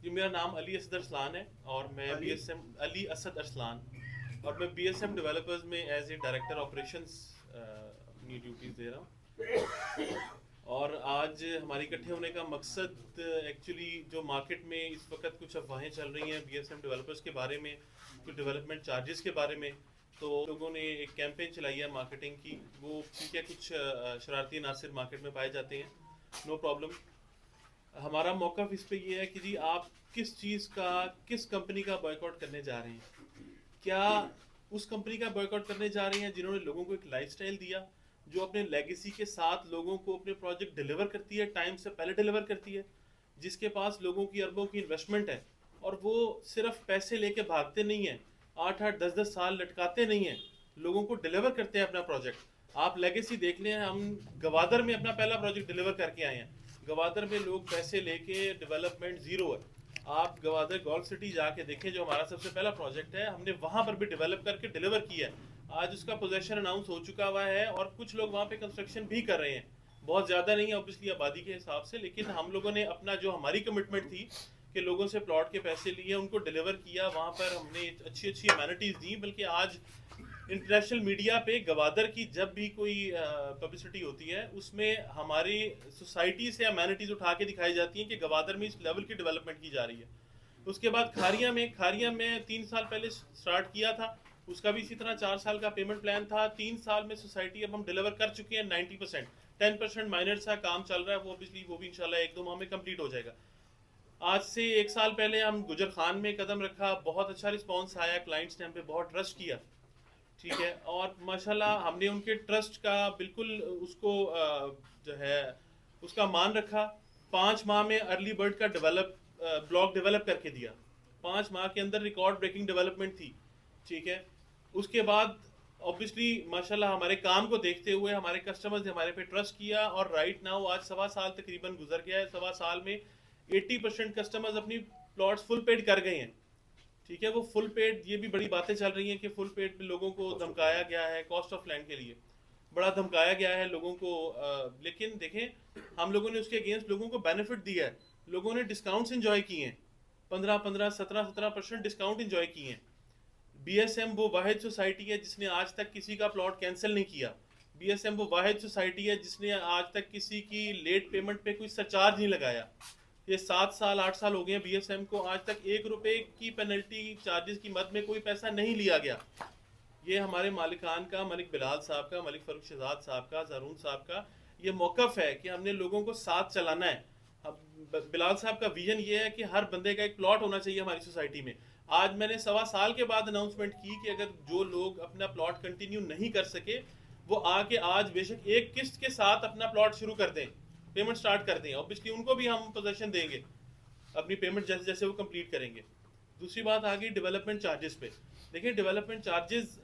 जी, मेरा नाम अली असद अरसलान है और मैं अली। बीएसएम अली असद अरसलान और मैं बीएसएम डेवलपर्स में एज ए डायरेक्टर ऑपरेशंस अपनी ड्यूटीज़ दे रहा हूँ। और आज हमारे इकट्ठे होने का मकसद एक्चुअली जो मार्केट में इस वक्त कुछ अफवाहें चल रही हैं बीएसएम डेवलपर्स के बारे में, कुछ डेवलपमेंट चार्जेस के बारे में। तो लोगों ने एक कैंपेन चलाई है मार्केटिंग की, वो ठीक है, कुछ शरारती अनासर मार्केट में पाए जाते हैं, नो प्रॉब्लम। हमारा मौक़िफ़ इस पे ये है कि जी आप किस चीज़ का, किस कंपनी का बॉयकॉट करने जा रहे हैं। क्या उस कंपनी का बॉयकॉट करने जा रहे हैं जिन्होंने लोगों को एक लाइफस्टाइल दिया, जो अपने लेगेसी के साथ लोगों को अपने प्रोजेक्ट डिलीवर करती है, टाइम से पहले डिलीवर करती है, जिसके पास लोगों की अरबों की इन्वेस्टमेंट है और वो सिर्फ पैसे लेके भागते नहीं हैं, 8-8 10-10 साल लटकाते नहीं हैं, लोगों को डिलीवर करते हैं अपना प्रोजेक्ट। आप लेगेसी देख लें, हम गवादर में अपना पहला प्रोजेक्ट डिलीवर करके आए हैं। गवादर में लोग पैसे लेके डेवलपमेंट ज़ीरो है। आप गवादर गोल्फ सिटी जाके देखें, जो हमारा सबसे पहला प्रोजेक्ट है, हमने वहाँ पर भी डेवलप करके डिलीवर किया है। आज उसका पोजेशन अनाउंस हो चुका हुआ है और कुछ लोग वहाँ पे कंस्ट्रक्शन भी कर रहे हैं। बहुत ज़्यादा नहीं है ऑब्वियसली आबादी के हिसाब से, लेकिन हम लोगों ने अपना जो हमारी कमिटमेंट थी कि लोगों से प्लॉट के पैसे लिए, उनको डिलीवर किया। वहाँ पर हमने अच्छी अच्छी अमेनिटीज़ दी, बल्कि आज इंटरनेशनल मीडिया पे गवादर की जब भी कोई पब्लिसिटी होती है, उसमें हमारी सोसाइटी से अमेनिटीज़ उठा के दिखाई जाती हैं कि गवादर में इस लेवल की डेवलपमेंट की जा रही है। उसके बाद खारिया में 3 साल पहले स्टार्ट किया था, उसका भी इसी तरह 4 साल का पेमेंट प्लान था। 3 साल में सोसाइटी अब हम डिलीवर कर चुके हैं 90%। 10% माइनर सा काम चल रहा है, वो ऑब्वियसली वो भी इंशाल्लाह 1-2 माह में कंप्लीट हो जाएगा। आज से 1 साल पहले हम गुजर खान में कदम रखा, बहुत अच्छा रिस्पॉन्स आया, क्लाइंट्स ने हम पे बहुत ट्रस्ट किया, ठीक है। और माशाल्लाह हमने उनके ट्रस्ट का बिल्कुल उसको जो है उसका मान रखा। 5 माह में अर्ली बर्ड का ब्लॉक डेवलप करके दिया। 5 माह के अंदर रिकॉर्ड ब्रेकिंग डेवलपमेंट थी, ठीक है। उसके बाद ऑब्वियसली माशाल्लाह हमारे काम को देखते हुए हमारे कस्टमर्स ने हमारे पे ट्रस्ट किया और राइट नाउ आज 1.25 साल तकरीबन गुजर गया है। 1.25 साल में 80% कस्टमर्स अपनी प्लॉट्स फुल पेड कर गए हैं, ठीक है। वो फुल पेड, ये भी बड़ी बातें चल रही हैं कि फुल पेड पे लोगों को धमकाया गया है, कॉस्ट ऑफ लैंड के लिए बड़ा धमकाया गया है लोगों को। लेकिन देखें, हम लोगों ने उसके अगेंस्ट लोगों को बेनिफिट दिया है, लोगों ने डिस्काउंट्स इंजॉय किए हैं, 15-15, 17-17% डिस्काउंट इंजॉय किए हैं। बीएसएम वो वाहिद सोसाइटी है जिसने आज तक किसी का प्लॉट कैंसिल नहीं किया। बीएसएम वो वाहिद सोसाइटी है जिसने आज तक किसी की लेट पेमेंट पे कोई सरचार्ज नहीं लगाया। ये 7 साल 8 साल हो गए हैं बीएसएम को, आज तक 1 रुपए की पेनल्टी चार्जेस की मद में कोई पैसा नहीं लिया गया। ये हमारे मालिकान का, मलिक बिलाल साहब का, मलिक फरूख शहजाद साहब का, ज़रून साहब का ये मौक़िफ़ है कि हमने लोगों को साथ चलाना है। अब बिलाल साहब का विजन ये है कि हर बंदे का एक प्लॉट होना चाहिए हमारी सोसाइटी में। आज मैंने 1.25 साल के बाद अनाउंसमेंट की कि अगर जो लोग अपना प्लॉट कंटिन्यू नहीं कर सके, वो आके आज बेशक एक किस्त के साथ अपना प्लॉट शुरू कर दें, पेमेंट स्टार्ट कर दें। ऑब्वियसली उनको भी हम पोजेशन देंगे अपनी पेमेंट जैसे जैसे वो कंप्लीट करेंगे। दूसरी बात आ गई डेवलपमेंट चार्जेस पे। देखिए, डेवलपमेंट चार्जेस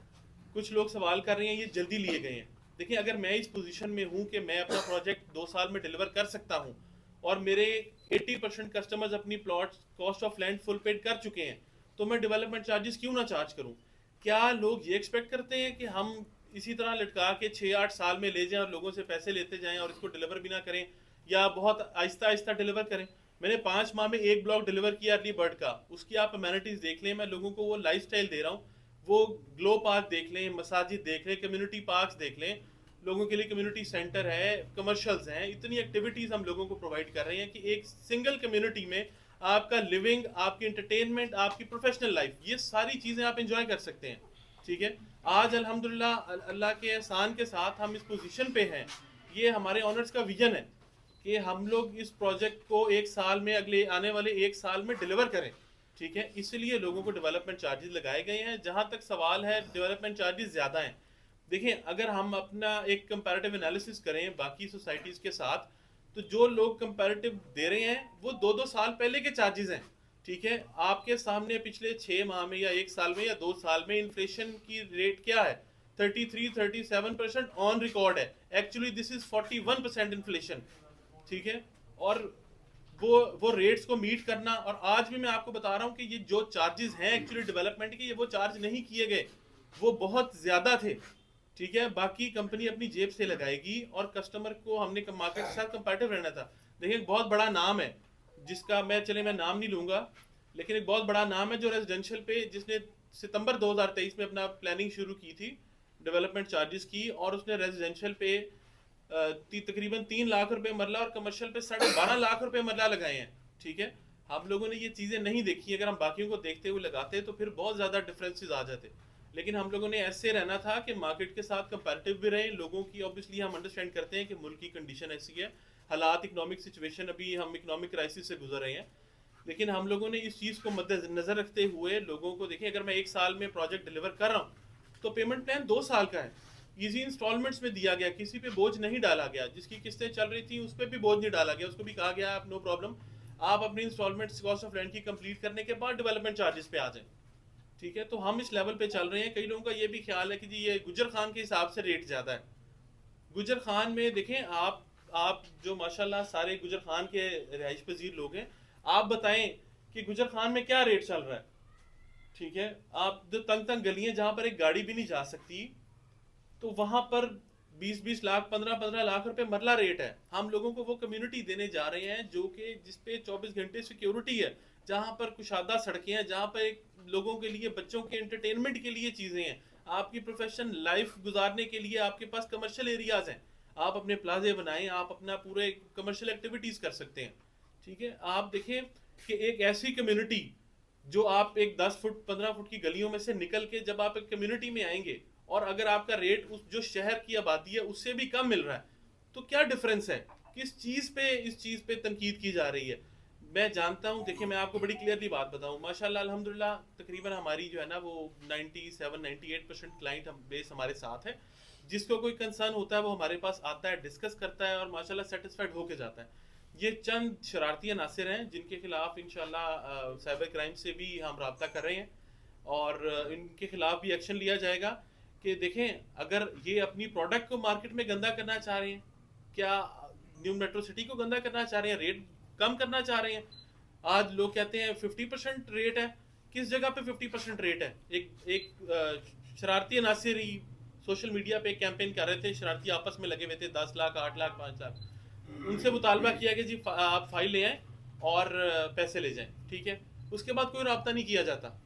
कुछ लोग सवाल कर रहे हैं ये जल्दी लिए गए हैं। देखिए, अगर मैं इस पोजीशन में हूँ कि मैं अपना प्रोजेक्ट 2 साल में डिलीवर कर सकता हूँ और मेरे 80% कस्टमर्स अपनी plot cost of land full paid कर चुके हैं, तो मैं डेवलपमेंट चार्जेस क्यों ना चार्ज करूँ। क्या लोग ये एक्सपेक्ट करते हैं कि हम इसी तरह लटका के 6-8 साल में ले जाएं और लोगों से पैसे लेते जाएं और इसको डिलीवर भी ना करें, या बहुत आहिस्ता आहिस्ता डिलीवर करें। मैंने 5 माह में एक ब्लॉक डिलीवर किया अर्ली बर्ड का, उसकी आप अमेनिटीज़ देख लें, मैं लोगों को वो लाइफस्टाइल दे रहा हूँ। वो ग्लो पार्क देख लें, मसाजिद देख लें, कम्युनिटी पार्क्स देख लें, लोगों के लिए कम्युनिटी सेंटर है, कमर्शियल्स हैं, इतनी एक्टिविटीज़ हम लोगों को प्रोवाइड कर रहे हैं कि एक सिंगल कम्युनिटी में आपका लिविंग, आपकी इंटरटेनमेंट, आपकी प्रोफेशनल लाइफ, ये सारी चीज़ें आप इंजॉय कर सकते हैं, ठीक है। आज अल्हम्दुलिल्लाह अल्लाह के एहसान के साथ हम इस पोजीशन पे हैं। ये हमारे ऑनर्स का विजन है कि हम लोग इस प्रोजेक्ट को 1 साल में, अगले आने वाले 1 साल में डिलीवर करें, ठीक है। इसलिए लोगों को डेवलपमेंट चार्जेस लगाए गए हैं। जहाँ तक सवाल है डेवलपमेंट चार्जेस ज़्यादा हैं, देखें, अगर हम अपना एक कंपैरेटिव एनालिसिस करें बाकी सोसाइटीज़ के साथ, तो जो लोग कंपैरेटिव दे रहे हैं वो 2-2 साल पहले के चार्जेस हैं, ठीक है। आपके सामने पिछले 6 माह में या 1 साल में या 2 साल में इन्फ्लेशन की रेट क्या है, 33-37% ऑन रिकॉर्ड है। एक्चुअली दिस इज 41% इन्फ्लेशन, ठीक है। और वो रेट्स को मीट करना, और आज भी मैं आपको बता रहा हूँ कि ये जो चार्जेस हैं एक्चुअली डेवलपमेंट के, ये वो चार्ज नहीं किए गए, वो बहुत ज़्यादा थे, ठीक है। बाकी कंपनी अपनी जेब से लगाएगी और कस्टमर को हमने मार्केट के साथ कंपैरेटिव रहना था। देखिए, एक बहुत बड़ा नाम है जिसका मैं नाम नहीं लूँगा, लेकिन एक बहुत बड़ा नाम है जो रेजिडेंशियल पे, जिसने सितंबर 2023 में अपना प्लानिंग शुरू की थी डेवलपमेंट चार्जेस की, और उसने रेजिडेंशियल पे तकरीबन 3 लाख रुपए मरला और कमर्शियल पे 12.5 लाख रुपए मरला लगाए हैं। ठीक है, हम लोगों ने ये चीज़ें नहीं देखी। अगर हम बाकियों को देखते हुए लगाते तो फिर बहुत ज़्यादा डिफरेंसेस आ जाते, लेकिन हम लोगों ने ऐसे रहना था कि मार्केट के साथ कंपैरेटिव भी रहें। लोगों की ऑब्वियसली हम अंडरस्टैंड करते हैं कि मुल्क की कंडीशन ऐसी है, हालात, इकोनॉमिक सिचुएशन, अभी हम इकोनॉमिक क्राइसिस से गुजर रहे हैं, लेकिन हम लोगों ने इस चीज़ को मद्देनजर रखते हुए लोगों को देखें, अगर मैं 1 साल में प्रोजेक्ट डिलीवर कर रहा हूँ तो पेमेंट प्लान 2 साल का है, इजी इंस्टॉलमेंट्स में दिया गया, किसी पे बोझ नहीं डाला गया। जिसकी किस्तें चल रही थी उस पर भी बोझ नहीं डाला गया, उसको भी कहा गया आप नो प्रॉब्लम, आप अपनी इंस्टॉलमेंट्स कॉस्ट ऑफ लैंड की कंप्लीट करने के बाद डेवलपमेंट चार्जेस पे आ जाएं। ठीक है, तो हम इस लेवल पे चल रहे हैं। कई लोगों का ये भी ख्याल है कि जी ये गुजर खान के हिसाब से रेट ज़्यादा है। गुजर खान में देखें, आप जो माशाल्लाह सारे गुजर खान के रिहाइश पजीर लोग हैं, आप बताएं कि गुजर खान में क्या रेट चल रहा है। ठीक है, आप जो तंग तंग गलियां जहां पर एक गाड़ी भी नहीं जा सकती, तो वहां पर 20-20 लाख, 15-15 लाख रुपए मरला रेट है। हम लोगों को वो कम्युनिटी देने जा रहे हैं जो कि जिसपे 24 घंटे सिक्योरिटी है, जहां पर कुशादा सड़कें हैं, जहां पर लोगों के लिए, बच्चों के एंटरटेनमेंट के लिए चीज़ें हैं, आपकी प्रोफेशन लाइफ गुजारने के लिए आपके पास कमर्शियल एरियाज हैं, आप अपने प्लाजे बनाएं, आप अपना पूरे कमर्शियल एक्टिविटीज कर सकते हैं। ठीक है, आप देखें कि एक ऐसी कम्युनिटी जो आप एक 10 फुट 15 फुट की गलियों में से निकल के जब आप एक कम्युनिटी में आएंगे, और अगर आपका रेट उस जो शहर की आबादी है उससे भी कम मिल रहा है, तो क्या डिफरेंस है, किस चीज़ पे इस चीज़ पे तनकीद की जा रही है। मैं जानता हूँ, देखिए मैं आपको बड़ी क्लियरली बात बताऊँ, माशाल्लाह अल्हम्दुलिल्लाह तकरीबन हमारी जो है ना वो 97-98% क्लाइंट बेस हमारे साथ है। जिसको कोई कंसर्न होता है वो हमारे पास आता है, डिस्कस करता है और माशाल्लाह सेटिस्फाइड होके जाता है। ये चंद शरारती अनासिर हैं जिनके खिलाफ इंशाल्लाह साइबर क्राइम से भी हम रब्ता कर रहे हैं, और इनके खिलाफ भी एक्शन लिया जाएगा। कि देखें, अगर ये अपनी प्रोडक्ट को मार्केट में गंदा करना चाह रहे हैं, क्या न्यू मेट्रो सिटी को गंदा करना चाह रहे हैं, रेट कम करना चाह रहे हैं। आज लोग कहते हैं 50% रेट है, किस जगह पे 50% रेट है। एक शरारती अनासिर ही सोशल मीडिया पे कैंपेन कर रहे थे, शरारती आपस में लगे हुए थे, 10 लाख, 8 लाख, 5 लाख, उनसे मुतालबा किया कि जी आप फाइल ले आए और पैसे ले जाएं। ठीक है, उसके बाद कोई रब्ता नहीं किया जाता।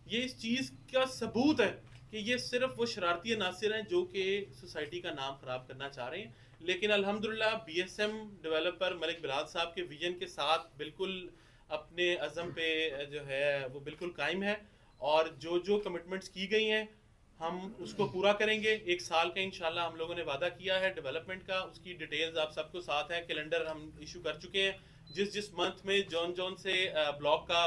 ये इस चीज़ का सबूत है कि ये सिर्फ वो शरारती अनासिर हैं जो कि सोसाइटी का नाम ख़राब करना चाह रहे हैं। लेकिन अल्हम्दुलिल्लाह बीएसएम डेवलपर मलिक बिलाल साहब के विजन के साथ बिल्कुल अपने अज़म पे जो है वो बिल्कुल कायम है, और जो जो कमिटमेंट्स की गई हैं हम उसको पूरा करेंगे। 1 साल का इंशाल्लाह हम लोगों ने वादा किया है डेवलपमेंट का, उसकी डिटेल्स आप सबको साथ है, कैलेंडर हम इशू कर चुके हैं। जिस जिस मंथ में जॉन जॉन से ब्लॉक का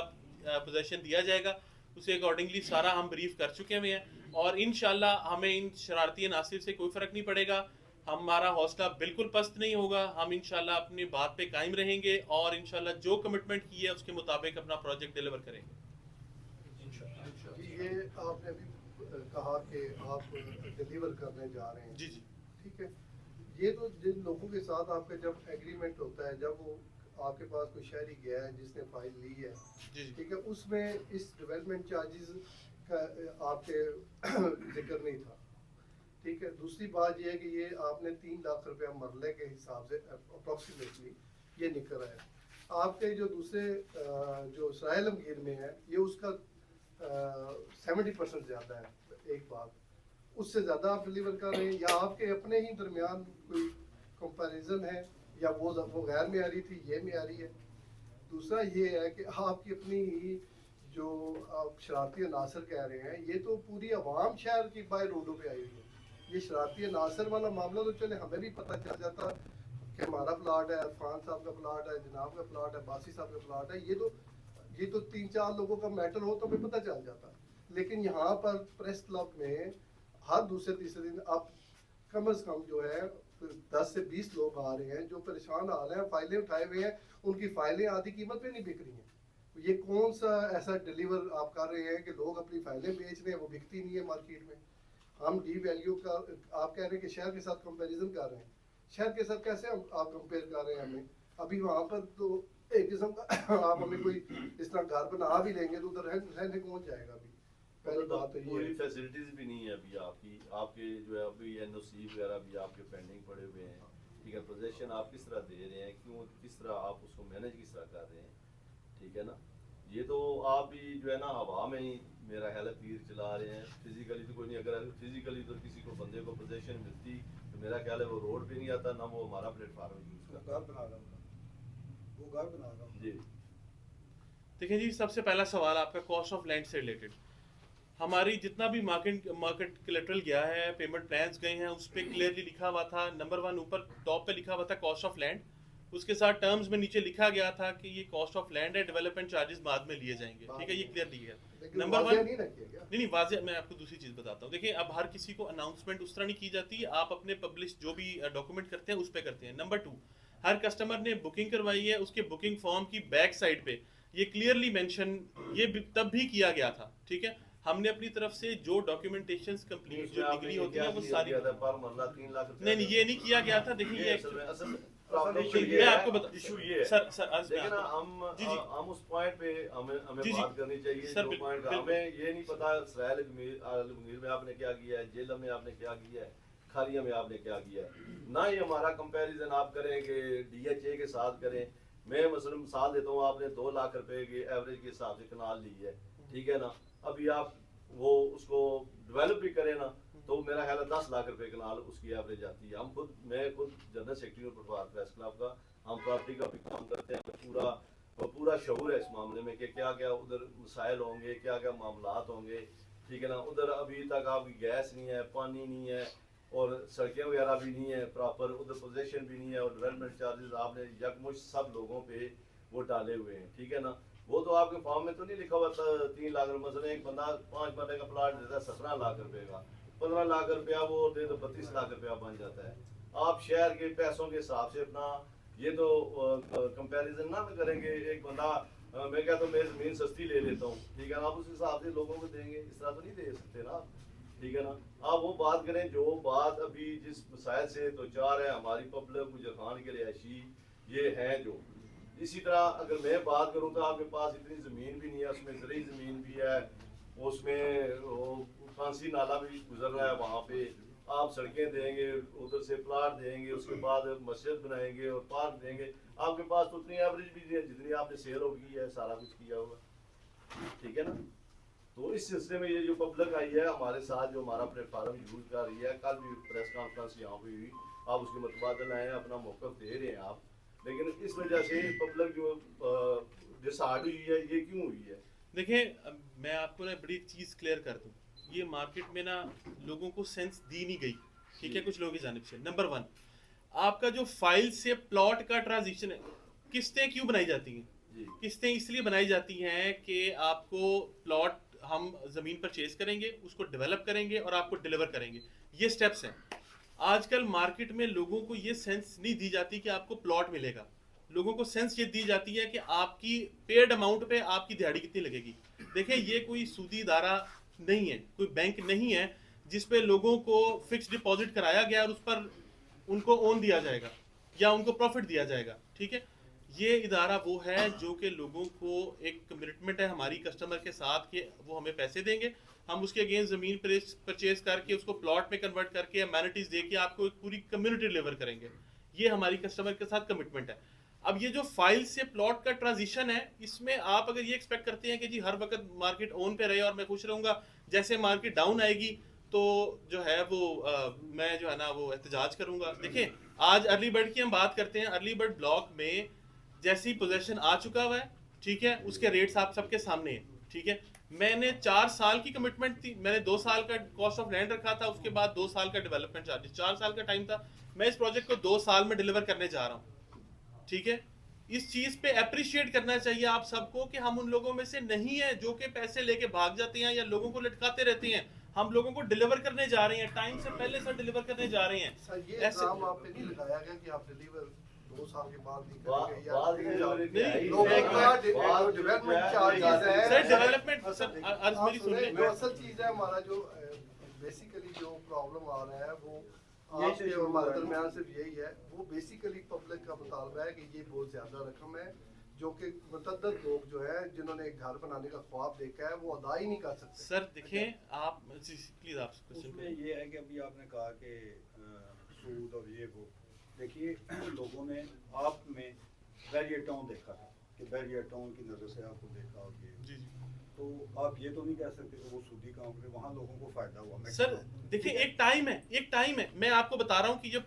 पोजेशन दिया जाएगा उसे अकॉर्डिंगली सारा हम ब्रीफ कर चुके हुए हैं, और इंशाल्लाह हमें इन शरारती नासिर से कोई फ़र्क नहीं पड़ेगा। हमारा हौसला बिल्कुल पस्त नहीं होगा, हम इंशाल्लाह अपनी बात पे कायम रहेंगे और इंशाल्लाह जो कमिटमेंट की है उसके मुताबिक अपना प्रोजेक्ट डिलीवर करेंगे। ये आपने अभी कहा कि आप डिलीवर करने जा रहे हैं। जी जी। ठीक है, ये तो जिन लोगों के साथ आपका जब एग्रीमेंट होता है, जब वो आपके पास कोई शहरी गया है जिसने फाइल ली है, ठीक है, उसमें इस डेवलपमेंट चार्जेस का आपके जिक्र नहीं था। ठीक है, दूसरी बात ये है कि ये आपने 3 लाख रुपया मरले के हिसाब से अप्रोक्सीमेटली ये निकल रहा है। आपके जो दूसरे जो सराय आलमगीर में है, ये उसका 70% ज़्यादा है। एक बात, उससे ज़्यादा आप डिलीवर कर रहे हैं, या आपके अपने ही दरमियान कोई कंपैरिजन है, या वो गैर मेयारी थी, ये मेयारी है। दूसरा ये है कि आपकी अपनी जो आप शरारती अनासर कह रहे हैं, ये तो पूरी आवाम शहर की बाहर रोडों पे आई हुई है। ये शरारती अनासर वाला मामला तो चले हमें भी पता चल जाता कि हमारा प्लाट है, अरफान साहब का प्लाट है, जनाब का प्लाट है, बासी साहब का प्लाट है, ये तो 3-4 लोगों का मैटर हो तो हमें पता चल जाता। लेकिन यहाँ पर प्रेस क्लब में हर दूसरे तीसरे दिन आप कम से कम जो है 10 से 20 लोग आ रहे हैं जो परेशान आ रहे हैं, फाइलें उठाए हुए हैं, उनकी फाइलें आधी कीमत पे नहीं बिक रही हैं। ये कौन सा ऐसा डिलीवर आप कर रहे हैं कि लोग अपनी फाइलें बेच रहे हैं, वो बिकती नहीं है मार्केट में। हम डी वैल्यू का आप कह रहे हैं कि शहर के साथ कंपैरिजन कर रहे हैं, शहर के साथ कैसे हम आप कंपेयर कर रहे हैं हमें। अभी वहाँ पर तो एक किस्म का आप हमें कोई इस तरह घर बना भी लेंगे तो उधर रहने कौन जाएगा। अभी पहली बात तो पूरी ये फैसिलिटीज भी नहीं है अभी आपकी, आपके जो है अभी एनओसी वगैरह भी आपके पेंडिंग पड़े हुए हैं, ठीक है, पोजीशन आप किस तरह दे रहे हैं, क्यों, किस तरह आप उसको मैनेज किस तरह कर रहे हैं, ठीक है ना। ये तो आप ही जो है ना हवा में ही मेरा ख्याल है तीर चला रहे हैं, फिजिकली तो कोई नहीं। अगर फिजिकली तो किसी को बंदे को पोजीशन मिलती तो मेरा ख्याल है वो रोड पे नहीं आता, ना वो हमारा प्लेटफार्म यूज करता। घर बना रहा हूँ, वो घर बना रहा हूँ। जी देखिए जी, सबसे पहला सवाल आपका कॉस्ट ऑफ लैंड से रिलेटेड। हमारी जितना भी मार्केट कोलेटरल गया है, पेमेंट प्लान्स गए हैं, उस पर क्लियरली लिखा हुआ था, नंबर 1 ऊपर टॉप पे लिखा हुआ था कॉस्ट ऑफ लैंड, उसके साथ टर्म्स में नीचे लिखा गया था कि ये कॉस्ट ऑफ लैंड है, डेवलपमेंट चार्जेस बाद में लिए जाएंगे, ठीक है, ये क्लियर लिखा गया। लेकिन नंबर वाज़ेह 1 नहीं रखिए क्या? नहीं वाज़ेह, मैं आपको दूसरी चीज बताता हूँ। देखिए, अब हर किसी को अनाउंसमेंट उस तरह नहीं की जाती, आप अपने पब्लिश जो भी डॉक्यूमेंट करते हैं उस पे करते हैं। नंबर 2, हर कस्टमर ने बुकिंग करवाई है, उसके बुकिंग फॉर्म की बैक साइड पे ये क्लियरली मेंशन ये तब भी किया गया था, ठीक है। हमने अपनी तरफ से जो डॉक्यूमेंटेशंस कंप्लीट जो डिग्री होती है वो सारी, पर मरला 3 लाख नहीं नहीं ये नहीं किया गया था। देखिए ये असल इशू ये मैं है, आपको बता, इशू ये है। सर आज मैं लेकिन आपको- जी जी हम उस पॉइंट पे हमें जी, जी। बात करनी चाहिए। सर, जो पॉइंट का बिल्कुल। हमें ये नहीं पता इसराइल अल-मुनीर में आपने क्या किया है, जेलम में आपने क्या किया है, खालिया में आपने क्या किया है। ना ही हमारा कंपैरिजन आप करें कि DHA के साथ करें। मैं मसलन मिसाल देता हूँ, आपने 2 लाख रुपए के एवरेज के हिसाब से कनाल ली है, ठीक है ना। अभी आप वो उसको डेवलप भी करें ना तो मेरा ख्याल है 10 लाख रुपए कनाल उसकी एवरेज आती है। मैं खुद जनरल सेक्रेटरी हूँ पटवार प्रेस क्लब का, हम प्रॉपर्टी का भी काम करते हैं। पूरा शऊर है इस मामले में कि क्या क्या उधर मसाइल होंगे, क्या क्या मामलात होंगे, ठीक है ना। उधर अभी तक आपकी गैस नहीं है, पानी नहीं है और सड़कें वगैरह भी नहीं है प्रॉपर, उधर पोजीशन भी नहीं है और डेवलपमेंट चार्जेस आपने यकमुश्त सब लोगों पे वो डाले हुए हैं, ठीक है ना। वो तो आपके फॉर्म में तो नहीं लिखा हुआ था 3 लाख रुपये। मसलन एक बंदा 5 मरले का प्लाट देता है 17 लाख रुपए का, 15 लाख रुपया वो दे तो 32 लाख रुपया बन जाता है। आप शहर के पैसों के हिसाब से अपना ये तो कंपैरिजन ना करेंगे। एक बंदा मैं कहता हूँ मैं ज़मीन सस्ती ले लेता हूँ, ठीक है ना, आप उस हिसाब से लोगों को देंगे, इस तरह तो नहीं दे सकते ना आप, ठीक है ना। आप वो बात करें जो बात अभी जिस मसाइल से दो चार है हमारी पब्लिक, गुजर खान के रिहायशी ये हैं जो। इसी तरह अगर मैं बात करूँ तो आपके पास इतनी ज़मीन भी नहीं है, उसमें ज़रूरी ज़मीन भी है, उसमें फांसी नाला भी गुजर रहा है, वहाँ पे आप सड़कें देंगे, उधर से प्लाट देंगे, उसके बाद मस्जिद बनाएंगे और पार्क देंगे। आपके पास तो उतनी एवरेज भी नहीं है जितनी आपने सेल होगी है, सारा कुछ किया होगा, ठीक है ना। तो इस सिलसिले में ये जो पब्लिक आई है हमारे साथ, जो हमारा प्लेटफार्म यूज कर रही है, कल भी प्रेस कॉन्फ्रेंस यहाँ पे हुई, आप उसके मुतबादल आए हैं, अपना मौक़िफ़ दे रहे हैं आप। लेकिन इस वजह से पब्लिक जो डिसहार्ट हुई है, ये क्यों हुई है? देखिए, मैं आपको ना बड़ी चीज़ क्लियर कर दूँ। ये मार्केट में ना लोगों को सेंस दी नहीं गई, ठीक है, कुछ लोगों की जानिब से। नंबर 1, आपका जो फाइल से प्लॉट का ट्रांजिशन है, किस्तें क्यों बनाई जाती हैं? जी किस्तें इसलिए बनाई जाती हैं कि आपको प्लॉट हम ज़मीन परचेज करेंगे, उसको डेवलप करेंगे और आपको डिलीवर करेंगे, ये स्टेप्स हैं। आजकल मार्केट में लोगों को ये सेंस नहीं दी जाती कि आपको प्लॉट मिलेगा। लोगों को सेंस ये दी जाती है कि आपकी पेड अमाउंट पे आपकी दिहाड़ी कितनी लगेगी। देखिए, ये कोई सूदी इदारा नहीं है, कोई बैंक नहीं है जिस पे लोगों को फिक्स डिपॉजिट कराया गया और उस पर उनको ओन दिया जाएगा या उनको प्रॉफिट दिया जाएगा, ठीक है। ये इदारा वो है जो कि लोगों को एक कमिटमेंट है हमारी कस्टमर के साथ कि वो हमें पैसे देंगे, हम उसके अगेंस्ट ज़मीन परचेज करके उसको प्लॉट में कन्वर्ट करके अमेनिटीज दे के आपको एक पूरी कम्युनिटी डिलीवर करेंगे। ये हमारी कस्टमर के साथ कमिटमेंट है। अब ये जो फाइल से प्लॉट का ट्रांजिशन है, इसमें आप अगर ये एक्सपेक्ट करते हैं कि जी हर वक्त मार्केट ऑन पे रहे और मैं खुश रहूँगा, जैसे मार्केट डाउन आएगी तो जो है वो मैं जो है ना वो एहतजाज करूँगा। देखिए, आज अर्ली बर्ड की हम बात करते हैं। अर्ली बर्ड ब्लॉक में जैसी पोजेशन आ चुका हुआ है, ठीक है, उसके रेट्स आप सबके सामने हैं, ठीक है। मैंने 4 साल की कमिटमेंट थी, मैंने 2 साल का कॉस्ट ऑफ लैंड रखा था, उसके बाद 2 साल का डेवलपमेंट चार्जेस, 4 साल का टाइम था। मैं इस प्रोजेक्ट को 2 साल में डिलीवर करने जा रहा हूँ, ठीक है। इस चीज पे अप्रिशिएट करना चाहिए आप सबको कि हम उन लोगों में से नहीं है जो कि पैसे लेके भाग जाते हैं या लोगों को लटकाते रहते हैं। हम लोगों को डिलीवर करने जा रहे हैं, टाइम से पहले सर डिलीवर करने जा रहे हैं। सर ये ऐसे नाम आप पे नहीं लगाया गया कि आप डिलीवर 2 साल के बाद नहीं बात करेंगे या बात ये हो रही थी, नहीं, लोगों एक का बात डेवलपमेंट जो चार्जेस है, है सर डेवलपमेंट हाँ, सर देखिए, अर्ज आप मेरी सुन सुने, लें। जो असल चीज है हमारा जो बेसिकली जो प्रॉब्लम आ रहा है वो यही आपके से और शुरू हमारे हुआ है। दरमियान सिर्फ यही है। वो बेसिकली पब्लिक का मुतालबा है कि ये बहुत ज्यादा रकम है जो कि मुतअद्दिद लोग जो है जिन्होंने एक घर बनाने का ख्वाब देखा है वो अदा ही नहीं कर सकते। सर देखें आप, प्लीज आप क्वेश्चन उसमें ये है कि अभी आपने कहा कि सूद और ये वो, देखिए लोगों ने आप में बैरियर टाउन देखा था कि बैरियर टाउन की नज़र से आपको देखा और ये जी जी तो आप ये तो नहीं कह सकते कि वो सूदी काम करे, वहाँ लोगों को फायदा हुआ सर देखिए एक टाइम है मैं आपको बता रहा हूँ कि जो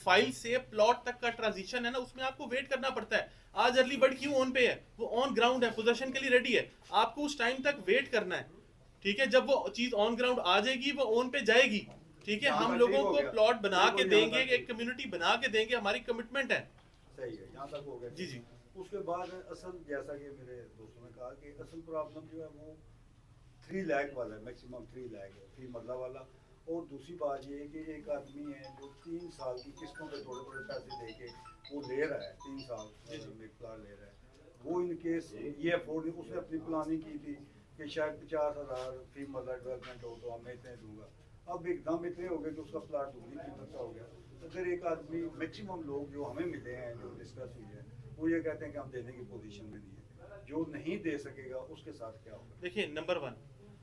फाइल से प्लॉट तक का ट्रांजिशन है ना उसमें आपको वेट करना पड़ता है। आज अर्ली बर्ड क्यों ऑन पे है, वो ऑन ग्राउंड है, पोजीशन के लिए रेडी है, आपको उस टाइम तक वेट करना है। ठीक है, जब वो चीज ऑन ग्राउंड आ जाएगी वो ऑन पे जाएगी। ठीक है, हम लोगों को प्लॉट बना के देंगे, एक कम्युनिटी बना के देंगे, हमारी कमिटमेंट है। सही है, यहाँ तक हो गया। जी जी उसके बाद असल जैसा कि मेरे दोस्तों ने कहा कि असल प्रॉब्लम जो है वो 3 लाख वाला है, मैक्सिमम 3 लाख है फी मरला वाला। और दूसरी बात ये है कि एक आदमी है जो 3 साल की किस्तों पे थोड़े थोड़े पैसे दे के वो ले रहा है, 3 साल में प्लाट ले रहा है, वो इन केस ये अफोर्ड नहीं, उसने अपनी प्लानिंग की थी कि शायद 50,000 फी मरला डेवलपमेंट हो तो मैं इतने दूंगा, अब एकदम इतने हो गए कि उसका प्लाट दूसरी कीमत का हो गया। अगर एक आदमी मैक्सिमम लोग जो हमें मिले हैं जो डिस्कस हुई है वो ये कहते हैं कि हम देने की पोजीशन में नहीं है, जो नहीं दे सकेगा उसके साथ क्या होगा। देखिए नंबर 1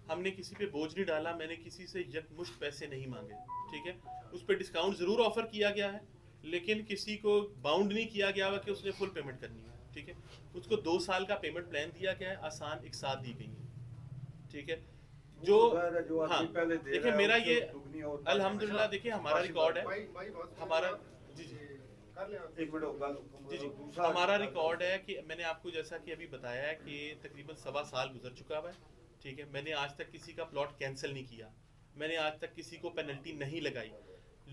हमने किसी पे बोझ नहीं डाला, मैंने किसी से यकमुश्त पैसे नहीं मांगे। ठीक है, उस पर डिस्काउंट जरूर ऑफर किया गया है लेकिन किसी को बाउंड नहीं किया गया कि उसने फुल पेमेंट करनी है। ठीक है, उसको 2 साल का पेमेंट प्लान दिया गया है, आसान एक साथ दी गई है। ठीक है, जो हाँ देखिए मेरा ये अल्हम्दुलिल्लाह देखिए हमारा रिकॉर्ड है, हमारा जी जी एक मिनट जी जी हमारा रिकॉर्ड है कि मैंने आपको जैसा कि अभी बताया है कि तकरीबन 1.25 साल गुजर चुका हुआ है। ठीक है, मैंने आज तक किसी का प्लॉट कैंसिल नहीं किया, मैंने आज तक किसी को पेनल्टी नहीं लगाई।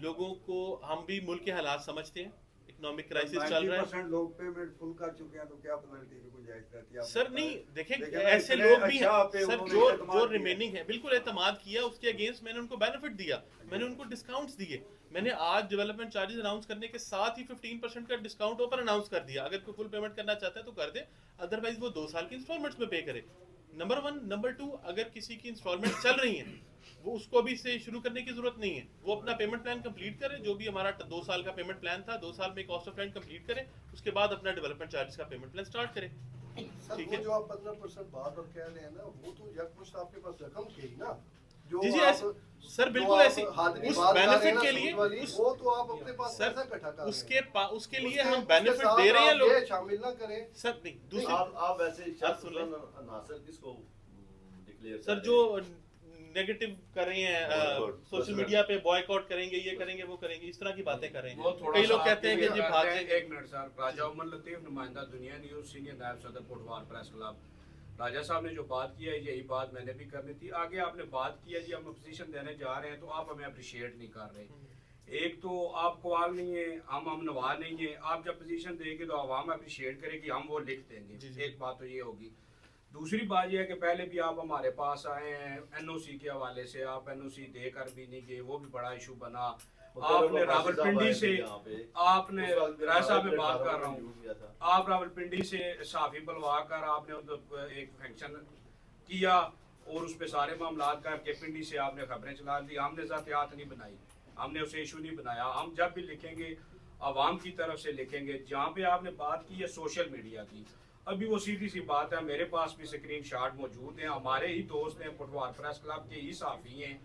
लोगों को हम भी मुल्क के हालात समझते हैं, इकोनॉमिक क्राइसिस चल रहा है, 90% लोग पेमेंट फुल कर चुके हैं तो क्या पेनल्टी की गुंजाइश रहती है? सर नहीं देखें लेकिन ऐसे इतने लोग भी अच्छा हैं पे सर उन्होंने जो एतमाद जो किया। रिमेनिंग है बिल्कुल एतमाद किया, उसके अगेंस्ट मैंने उनको बेनिफिट दिया, मैंने उनको डिस्काउंट्स दिए। मैंने आज डेवलपमेंट चार्जेस अनाउंस करने के साथ ही 15% का डिस्काउंट ऊपर अनाउंस कर दिया, अगर कोई फुल पेमेंट करना चाहता है तो कर दे, अदरवाइज वो 2 साल की इंस्टॉलमेंट्स में पे करे। नंबर 1 नंबर 2 अगर किसी की इंस्टॉलमेंट चल रही है वो उसको अभी से शुरू करने की जरूरत नहीं है, वो अपना पेमेंट प्लान कंप्लीट करे, जो भी हमारा 2 साल का पेमेंट प्लान था 2 साल में कॉस्ट ऑफ लैंड कंप्लीट करे, उसके बाद अपना डेवलपमेंट चार्जेस का पेमेंट प्लान स्टार्ट करे। सर ठीक वो है जो आप 15% बात और कह रहे हैं ना वो तो यकमुश्त आपके पास रकम थी ना जो जी जी आप- ऐसे सर जो बिल्कुल आप ऐसी हाथ की उस बात कर रहे हैं बेनिफिट ना के सूद लिए वाली, उस वो तो आप अपने पास सर पैसा इकट्ठा कर रहे हैं। उसके लिए हम उसके बेनिफिट साथ दे रहे हैं आप लोग ये शामिल ना करें। सर नहीं नहीं, दूसरी आप वैसे आप सुन लें। नासिर किसको डिक्लेयर सर जो नेगेटिव कर रहे हैं Boycott, सोशल मीडिया पे बॉयकॉट करेंगे, ये करेंगे वो करेंगे, इस तरह की बातें कर रहे वो हैं। थोड़ा कई लोग सा कहते हैं कि आपके जी लिए भाग कहते हैं, जाएंगे। एक मिनट सर, राजा उमर लतीफ नुमाइंदा दुनिया न्यूज़ सीनियर नायब सदर पुरवार प्रेस क्लब। राजा साहब ने जो बात की है यही बात मैंने भी करनी थी। आगे आपने बात की है जी हम अपोजिशन देने जा रहे हैं तो आप हमें अप्रिशिएट नहीं कर रहे। एक तो आप कवाल नहीं है, हम नवा नहीं है, आप जब पोजीशन देंगे तो आवाम अप्रिशिएट करेगी, हम वो लिख देंगे। जी, जी। एक बात तो ये होगी। दूसरी बात यह है कि पहले भी आप हमारे पास आए हैं एनओसी के हवाले से, आप एनओसी देकर भी नहीं गए, वो भी बड़ा इशू बना। आपने रावलपिंडी से आपने रायसा में बात कर रहा हूँ, आप रावलपिंडी से साफी बुलवा कर आपने उधर एक फंक्शन किया और उस पर सारे मामला करके पिंडी से आपने खबरें चला दी। हमने ज़ातियात नहीं बनाई, हमने उसे इशू नहीं बनाया। हम जब भी लिखेंगे आवाम की तरफ से लिखेंगे। जहाँ पे आपने बात की है सोशल मीडिया की, अभी वो सीधी सी बात है, मेरे पास भी स्क्रीन शॉट मौजूद हैं, हमारे ही दोस्त हैं, पटवार प्रेस क्लब के ही साफ़ी हैं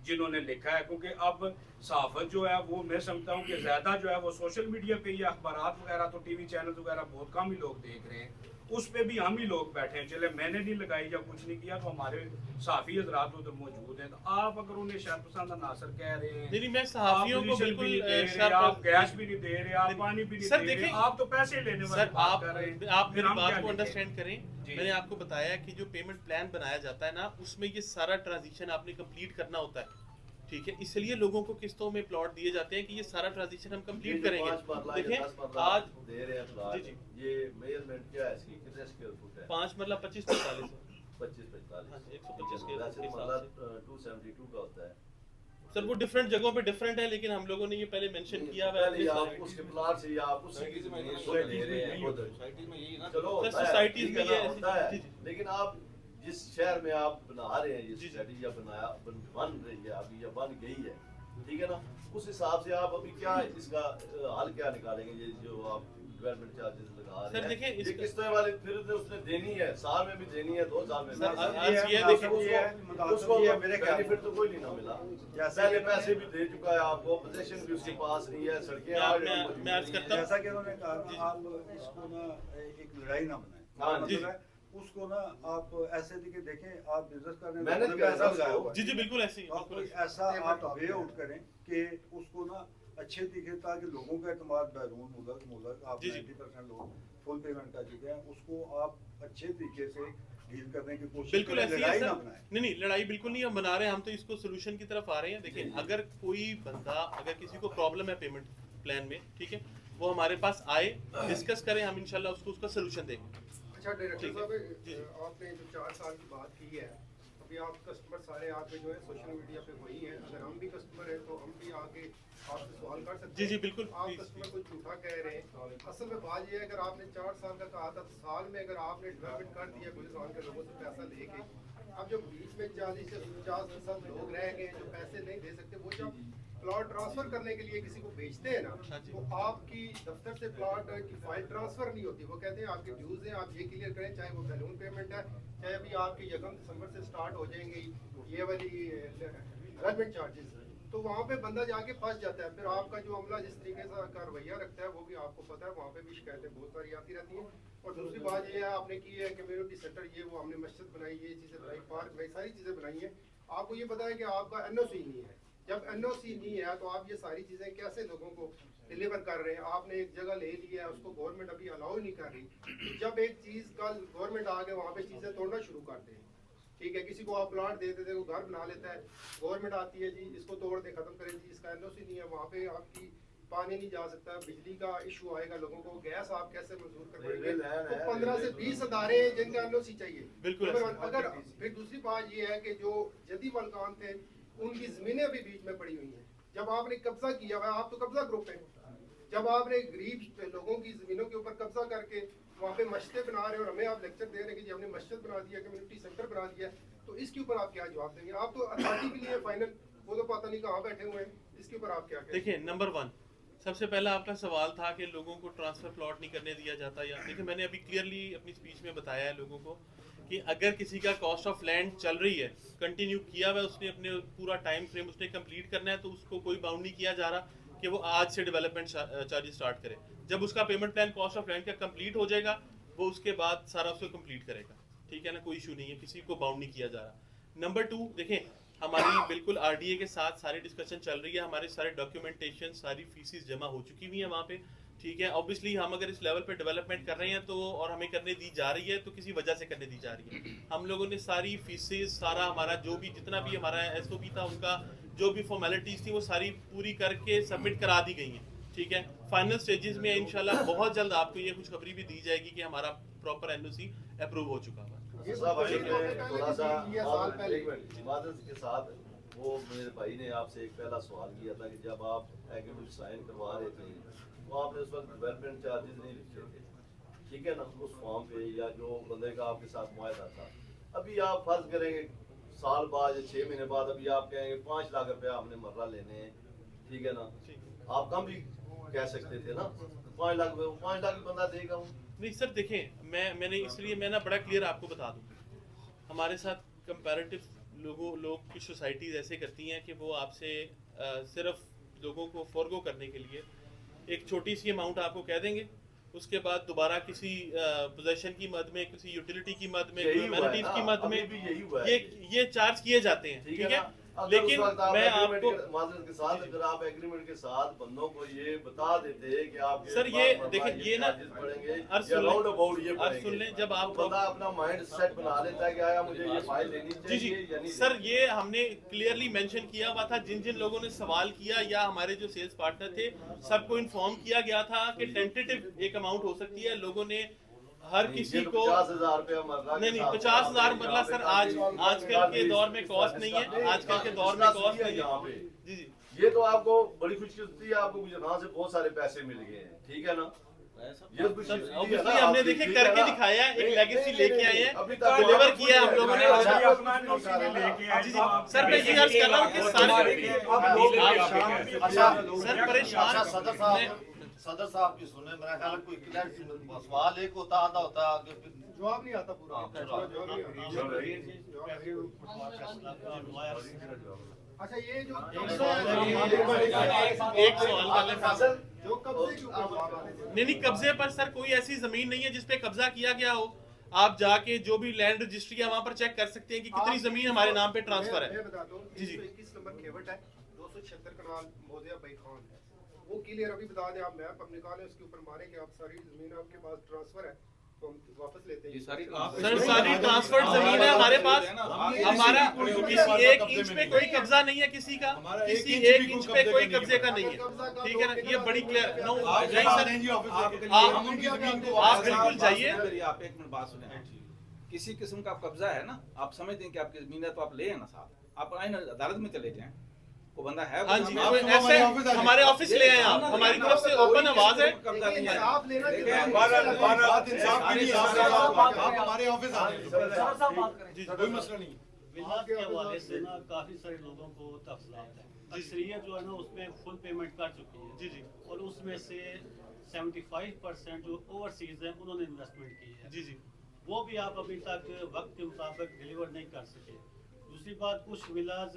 जिन्होंने लिखा है। क्योंकि अब सहाफत जो है वो मैं समझता हूँ कि ज़्यादा जो है वो सोशल मीडिया पे ही, अखबारात वगैरह तो टीवी चैनल वगैरह बहुत कम ही लोग देख रहे हैं, उस पे भी हम ही लोग बैठे हैं। चले मैंने नहीं लगाई या कुछ नहीं किया तो हमारे साफ़ी हजरात उधर मौजूद हैं। तो आप अगर उन्हें शरपसंद नासर कह रहे हैं, नहीं मैं सहाफियों को आप बिल्कुल आप गैस भी नहीं दे रहे, आप पानी भी नहीं सर दे रहे, देखिए, आप तो पैसे लेने वाली सर बात कर रहे हैं। आप फिर मेरी हम बात क्या को लिखें? अंडरस्टैंड करें। जी। मैंने आपको बताया कि जो पेमेंट प्लान बनाया जाता है ना उसमें ये सारा ट्रांजिशन आपने कंप्लीट करना होता है। ठीक है, इसलिए लोगों को किस्तों में प्लॉट दिए जाते हैं कि ये सारा ट्रांजिशन हम कंप्लीट करेंगे। देखें आज दे रहे हैं प्लॉट, जी, ये मेजरमेंट क्या है इसकी, कितने स्क्वायर फुट है? 5 मतलब 25-45 25-45 हाँ, 125 के वैसे तो हिसाब मतलब 272 का होता है। सर वो डिफरेंट जगहों पे डिफरेंट है, लेकिन हम लोगों ने ये पहले मेंशन किया हुआ पहले है। आप उसके प्लॉट से या आप उसी की जमीन को ले रहे हैं खुद। चलो सर, होता है, सोसाइटीज ठीक में है ना, ये होता है। जी, जी। लेकिन आप जिस शहर में आप बना रहे हैं, जी, जिस जी। सोसाइटी या बन रही है अभी या बन गई है, ठीक है ना, उस हिसाब से आप अभी क्या इसका हल क्या निकालेंगे? ये जो आप डेवलपमेंट चार्जेस लगा सर रहे हैं। देखिए, ये इसका- किस्तों वाले फिर तो उसने देनी है, साल में भी देनी है, 2 साल में सर, भी देनी है। आज ये देखिए, उसको ये मेरे ख्याल बेनिफिट तो कोई नहीं ना मिला। जैसे पहले कि पैसे भी दे चुका है आपको, पोजीशन भी उसके पास नहीं है, सड़कें मैं अर्ज आज करता हूं। जैसा कि उन्होंने कहा ना, आप इसको ना एक लड़ाई ना बनाएं। हाँ, जी, मतलब है, उसको ना आप ऐसे दिखे देखें, आप बिजनेस करने में मैनेज आपने करें पैसा उसको। लगाया हुआ है। जी जी बिल्कुल ऐसे ही, आप बिल्कुल कोई ऐसे। ऐसा Payment आप आप वे करें। आउट करें कि उसको ना अच्छे दिखे, ताकि लोगों का एतमाद बैरून मुल्क आप जी, जी। 90% लोग फुल पेमेंट कर चुके हैं, उसको आप अच्छे तरीके से डील करने की कोशिश बिल्कुल करें, ऐसे ही है लड़ाई सर। ना बनाएं। नहीं नहीं, लड़ाई बिल्कुल नहीं हम बना रहे हैं, हम तो इसको सोल्यूशन की तरफ आ रहे हैं। देखिए, जी, जी। अगर कोई बंदा, अगर किसी को प्रॉब्लम है पेमेंट प्लान में, ठीक है, वो हमारे पास आए, डिस्कस करें, हम इंशाल्लाह उसको उसका सोल्यूशन देंगे। अच्छा डायरेक्टर ठीक है। साहब, जी। आपने जो 4 साल की बात की है, अभी आप कस्टमर सारे आपके जो है सोशल मीडिया पे वही है, अगर हम भी कस्टमर हैं तो हम भी आगे आपसे सवाल कर सकते हैं। जी, जी, बिल्कुल, आप प्लीज, कस्टमर को झूठा कह रहे हैं। असल में बात ये है, अगर आपने 4 साल का कहा था, तो साल में अगर आपने डेवलपमेंट कर दिया गुजरात के लोगों से पैसा लेके, अब जो बीच में 40 से 50% लोग रह गए जो पैसे नहीं दे सकते, वो जब प्लॉट ट्रांसफर करने के लिए किसी को भेजते हैं ना, हाँ जी। तो आपकी दफ्तर से प्लॉट की फाइल ट्रांसफर नहीं होती। वो कहते हैं आपके ड्यूज हैं, आप ये क्लियर करें, चाहे वो बैलून पेमेंट है, चाहे अभी आपके 1 दिसंबर से स्टार्ट हो जाएंगे ये वाली डेवलपमेंट चार्जेस, तो वहाँ पे बंदा जाके फंस जाता है। फिर आपका जो अमला जिस तरीके से का रवैया रखता है, वो भी आपको पता है, वहाँ पे भी शिकायतें बहुत सारी आती रहती हैं। और दूसरी बात ये है, आपने की है कम्युनिटी सेंटर, ये वो हमने मस्जिद बनाई, ये चीज़ें बनाई, पार्क बनाई, सारी चीज़ें बनाई हैं। आपको ये पता है कि आपका NOC नहीं है। जब NOC नहीं है तो आप ये सारी चीज़ें कैसे लोगों को डिलीवर कर रहे हैं? आपने एक जगह ले ली है, उसको गवर्नमेंट अभी अलाउ नहीं कर रही। तो जब एक चीज़ का गवर्नमेंट आ गए, वहाँ पे चीज़ें तोड़ना शुरू कर दें। ठीक है, किसी को आप प्लाट दे देते, वो घर बना लेता है, गवर्नमेंट आती है, जी इसको तोड़ दे, खत्म करें, जी इसका NOC नहीं है, वहाँ पे आपकी पानी नहीं जा सकता, बिजली का इशू आएगा, लोगों को गैस आप कैसे मंजूर कर पाएंगे? तो 15 से 20 अदारे हैं जिनका NOC चाहिए। बिल्कुल नंबर ऐसे। वन। अगर फिर दूसरी बात ये है कि जो जदी मलकान थे, उनकी जमीनें अभी बीच में पड़ी हुई हैं। जब आपने कब्जा किया हुआ, आप तो कब्जा ग्रुप है, जब आपने गरीब लोगों की जमीनों के ऊपर कब्जा करके वहाँ पे मस्जिदें बना रहे हो और हमें आप लेक्चर दे रहे हैं कि जी हमने मस्जिद बना दिया, कम्युनिटी सेंटर बना दिया, तो इसके ऊपर आप क्या जवाब देंगे? आप तो अथॉरिटी के लिए फाइनल, वो तो पता नहीं कहाँ बैठे हुए हैं, इसके ऊपर आप क्या कहेंगे? देखिए, नंबर 1, सबसे पहला आपका सवाल था कि लोगों को ट्रांसफर प्लॉट नहीं करने दिया जाता, या देखिए मैंने अभी क्लियरली अपनी स्पीच में बताया है लोगों को कि अगर किसी का कॉस्ट ऑफ लैंड चल रही है, कंटिन्यू किया हुआ है, उसने अपने पूरा टाइम फ्रेम उसने कंप्लीट करना है, तो उसको कोई बाउंड नहीं किया जा रहा कि वो आज से डेवलपमेंट चार्जेस स्टार्ट करे। जब उसका payment plan cost of land का कंप्लीट हो जाएगा, वो उसके बाद सारा उसको कंप्लीट करेगा। ठीक है ना, कोई इशू नहीं है, किसी को बाउंड नहीं किया जा रहा। नंबर 2, देखें हमारी बिल्कुल RDA के साथ सारी डिस्कशन चल रही है, हमारे सारे डॉक्यूमेंटेशन, सारी फीसिस जमा हो चुकी हुई है वहाँ पे। ठीक है, ऑब्वियसली हम अगर इस लेवल पे डेवलपमेंट कर रहे हैं तो, और हमें करने दी जा रही है, तो किसी वजह से करने दी जा रही है। हम लोगों ने सारी फीसेस, सारा हमारा जो भी जितना भी हमारा SOP था, उनका जो भी फॉर्मेलिटीज थी, वो सारी पूरी करके सबमिट करा दी गई हैं। ठीक है, फाइनल स्टेजेस में इंशाल्लाह बहुत जल्द आपको ये खुशखबरी भी दी जाएगी कि हमारा प्रॉपर NOC अप्रूव हो चुका है। ये साहब कुछ अभी महीने पहले थोड़ा सा ये साल पहले। एक मिनट, इबादत के साथ वो मेरे भाई ने आपसे एक पहला सवाल किया था कि जब आप एग्रीमेंट साइन करवा रहे थे, तो आपने उस वक्त डेवलपमेंट चार्जेस नहीं लिखे थे, ठीक है ना, उस फॉर्म पे, या जो बंदे का आपके साथ मुआहदा था। अभी आप फर्ज करेंगे साल बाद या 6 महीने बाद, अभी आप कहेंगे 5 लाख रुपया आपने मर्रा लेने हैं, ठीक है ना, आप कम भी कह सकते थे ना, 5 लाख 5 लाख बंदा देगा वो। नहीं सर, देखें मैंने इसलिए मैं ना बड़ा क्लियर आपको बता दूं, हमारे साथ कंपैरेटिव लोग कुछ सोसाइटीज़ ऐसे करती हैं कि वो आपसे सिर्फ लोगों को फॉरगो करने के लिए एक छोटी सी अमाउंट आपको कह देंगे, उसके बाद दोबारा किसी पोजेशन की मद में, किसी यूटिलिटी की मद में, यही हुआ है ह्यूमैनिटीज ना, की मद अभी में भी यही हुआ है। ये चार्ज किए जाते हैं। ठीक है, लेकिन मैं आपको माजरत के साथ, अगर आप एग्रीमेंट के साथ बंदों को ये बता देते कि आप सर ये देखिए, ये ना पढ़ेंगे अर्ज या सुन राउंड अबाउट ये लें, अर्ज सुन लें, जब आप बंदा अपना माइंड सेट बना लेता है कि आया मुझे ये फाइल लेनी जी चाहिए या नहीं सर, ये हमने क्लियरली मेंशन किया हुआ था, जिन जिन लोगों ने सवाल किया या हमारे जो सेल्स पार्टनर थे, सबको इन्फॉर्म किया गया था कि टेंटेटिव एक अमाउंट हो सकती है। लोगों ने हर किसी को 50,000 रुपया मरला नहीं 50,000 मरला सर आजकल के दौर में कॉस्ट नहीं है, आजकल के दौर में कॉस्ट नहीं यहाँ है। पे जी जी ये तो आपको बड़ी खुशी होती है, आपको गुजरात से बहुत सारे पैसे मिल गए हैं, ठीक है ना, ये खुशी होती है ना, ऑब्वियसली हमने आप देखे देखिए करके ना। दिखाया, एक नहीं, लेगेसी नहीं, लेके नहीं, आए हैं, अभी तक डिलीवर आपको किया है हम लोगों ने। जी जी सर, मैं ये अर्ज कर रहा हूँ कि सारे अब लोग सर परेशान सदर साहब, सदर साहब की सुने, मेरा ख्याल है कोई क्लियर सवाल एक होता आधा होता आगे फिर जवाब नहीं आता पूरा हाँ, पूरा। जवाब नहीं आता। अच्छा ये जो एक सवाल कर ले फैसल। जो कब्जे के ऊपर जवाब आने थे। नहीं कब्जे पर सर कोई ऐसी जमीन नहीं है जिसपे कब्जा किया गया हो। आप जाके जो भी लैंड रजिस्ट्री है वहां पर चेक कर सकते हैं कि कितनी जमीन हमारे नाम पे ट्रांसफर है। मैं बता दूं जी, जी। 21 नंबर खेवट है, 276 कनाल मोदिया भाई खान है, वो क्लियर अभी बता दें। आप मैप अब निकालें, उसके ऊपर मारें कि आप सारी जमीन आपके पास ट्रांसफर है, तो हम वापस लेते हैं। सर सारी ट्रांसफर्ड जमीन है हमारे पास। हमारा किसी एक इंच पे कोई कब्जा नहीं है किसी का, किसी एक इंच पे कोई कब्जे का नहीं है, ठीक है ना? ये बड़ी क्लियर नो नहीं सर, आप बिल्कुल जाइए। आप एक मिनट बात सुने। किसी किस्म का कब्जा है ना, आप समझते हैं कि आपकी जमीन है तो आप ले ना साहब, आप आए ना अदालत में चले जाएं, को बंदा है हाँ जी, ऐसे हमारे ऑफिस ले आए आप, हमारी तरफ से ओपन आवाज है। कब्जा नहीं है। आप लेना कि आप हमारे ऑफिस आ रहे जी, कोई मसला नहीं। विलास के हवाले से ना काफी सारे लोगों को तफसीलात है। अक्सरियत जो है ना उसमें फुल पेमेंट कर चुकी है जी, जी। और उसमें से 75% जो ओवरसीज हैं उन्होंने इन्वेस्टमेंट की है। जी, जी। वो भी आप अभी तक वक्त के मुताबिक डिलीवर नहीं कर सके। दूसरी बात, कुछ विलाज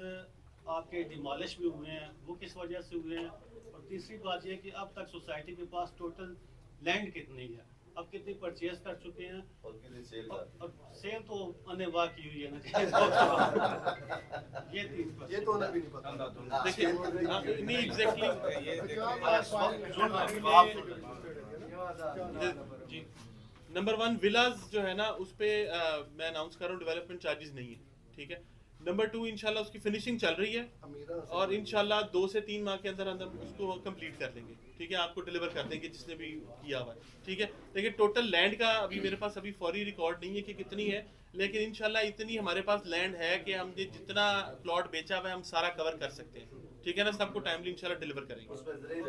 आपके डिमोलिश भी हुए हैं, वो किस वजह से हुए हैं। और तीसरी बात ये कि अब तक सोसाइटी के पास टोटल लैंड कितनी है, अब कितनी परचेज कर चुके हैं, और कितनी सेल और सेल तो अनेवा की हुई है ना। ये तीन question। ये तो उन्हें भी नहीं पता। देखिए नहीं एग्जैक्टली जी। नंबर 1 विलाज जो है ना उस पे मैं अनाउंस कर रहा हूँ डेवलपमेंट चार्जेस नहीं है, ठीक है। नंबर 2 इंशाल्लाह उसकी फिनिशिंग चल रही है और इंशाल्लाह 2 से 3 माह के अंदर अंदर उसको कंप्लीट कर लेंगे, ठीक है। आपको डिलीवर कर देंगे जिसने भी किया हुआ है, ठीक है। लेकिन टोटल लैंड का अभी मेरे पास अभी फौरी रिकॉर्ड नहीं है कि कितनी है, लेकिन इंशाल्लाह इतनी हमारे पास लैंड है कि हमने जितना प्लॉट बेचा हुआ है हम सारा कवर कर सकते हैं, ठीक है ना। सबको टाइमली इंशाल्लाह डिलीवर करेंगे। उसमें जरूर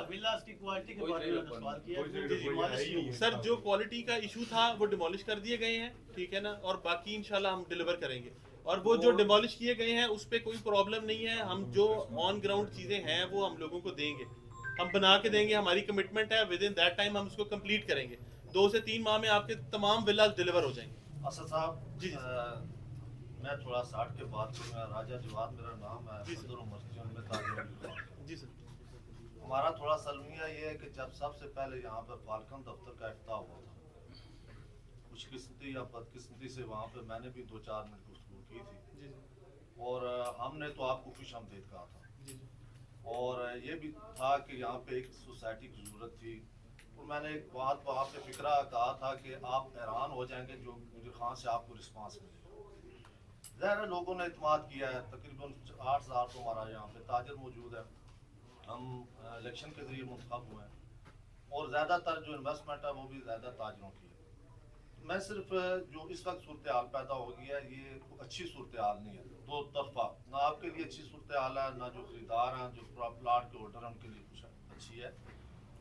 विलास की क्वालिटी के बारे में सवाल किया है, डिमोलिश ही हुए। सर जो क्वालिटी का इशू था वो डिमोलिश कर दिए गए हैं, ठीक है ना। और बाकी इंशाल्लाह हम डिलीवर करेंगे। और वो जो डिमोलिश किए गए हैं उस पे कोई प्रॉब्लम नहीं है। हम जो ऑन ग्राउंड चीजें हैं वो हम लोगों को देंगे, हम बना के देंगे। हमारी कमिटमेंट है विद इन दैट टाइम हम उसको कंप्लीट करेंगे। 2 से 3 माह में आपके तमाम विलास डिलीवर हो जाएंगे। असद साहब जी, जी। मैं थोड़ा 60 के बाद करूँगा। राजा जवाद मेरा नाम है, जी, सर। सदर मस्जिद में तालीम। जी सर। हमारा थोड़ा सलमिया ये है कि जब सबसे पहले यहाँ पर फाल्कन दफ्तर का इफ्ताह हुआ था, खुशकिस्मती या बदकिस्मती से वहाँ पे मैंने भी 2-4 मिनट गुफ्तगू की थी जी, और हमने तो आपको खुश आमदीद कहा था जी, जी। और ये भी था कि यहाँ पे एक सोसाइटी की ज़रूरत थी। और मैंने एक बात वहाँ पे फिक्रा कहा था कि आप हैरान हो जाएंगे जो मुझे खान से आपको रिस्पांस मिलेगा। ज़ाहिर है लोगों ने इत्मीनान किया है। तकरीबन 8,000 तो हमारा यहाँ पे ताजर मौजूद है। हम इलेक्शन के ज़रिए मुंतखब हुए हैं और ज़्यादातर जो इन्वेस्टमेंट है वो भी ज़्यादा ताजरों की है। मैं सिर्फ जो इस वक्त सूरत हाल पैदा हो गई है ये अच्छी सूरत हाल नहीं है, दो तरफा। ना आपके लिए अच्छी सूरत हाल है, ना जो खरीदार हैं जो प्लाट के होल्डर हैं उनके लिए कुछ अच्छी है।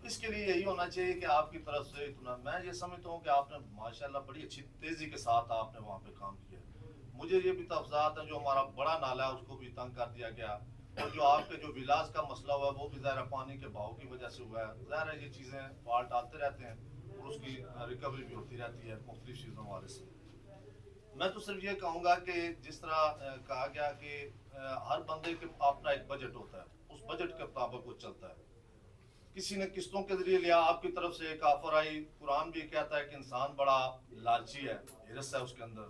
इसके लिए यही होना चाहिए कि आपकी तरफ से इतना, मैं ये समझता हूँ कि आपने माशाल्लाह बड़ी अच्छी तेज़ी के साथ आपने वहाँ पे काम किया। मुझे ये भी तफसात है जो हमारा बड़ा नाला है उसको भी तंग कर दिया गया और जो आपके जो विलास का मसला हुआ वो भी ज़ाहिर पानी के बहाव की वजह से हुआ है। ज़ाहिर है ये चीज़ें फॉल्ट आते रहते हैं और उसकी रिकवरी भी होती रहती है मुख्तलिफ चीज़ों वाले से। मैं तो सिर्फ ये कहूँगा कि जिस तरह कहा गया कि हर बंदे के अपना एक बजट होता है, उस बजट के मुताबिक वो चलता है। किसी ने किस्तों के जरिए लिया, आपकी तरफ से एक ऑफर आई। कुरान भी कहता है कि इंसान बड़ा लालची है, हिरस है उसके अंदर।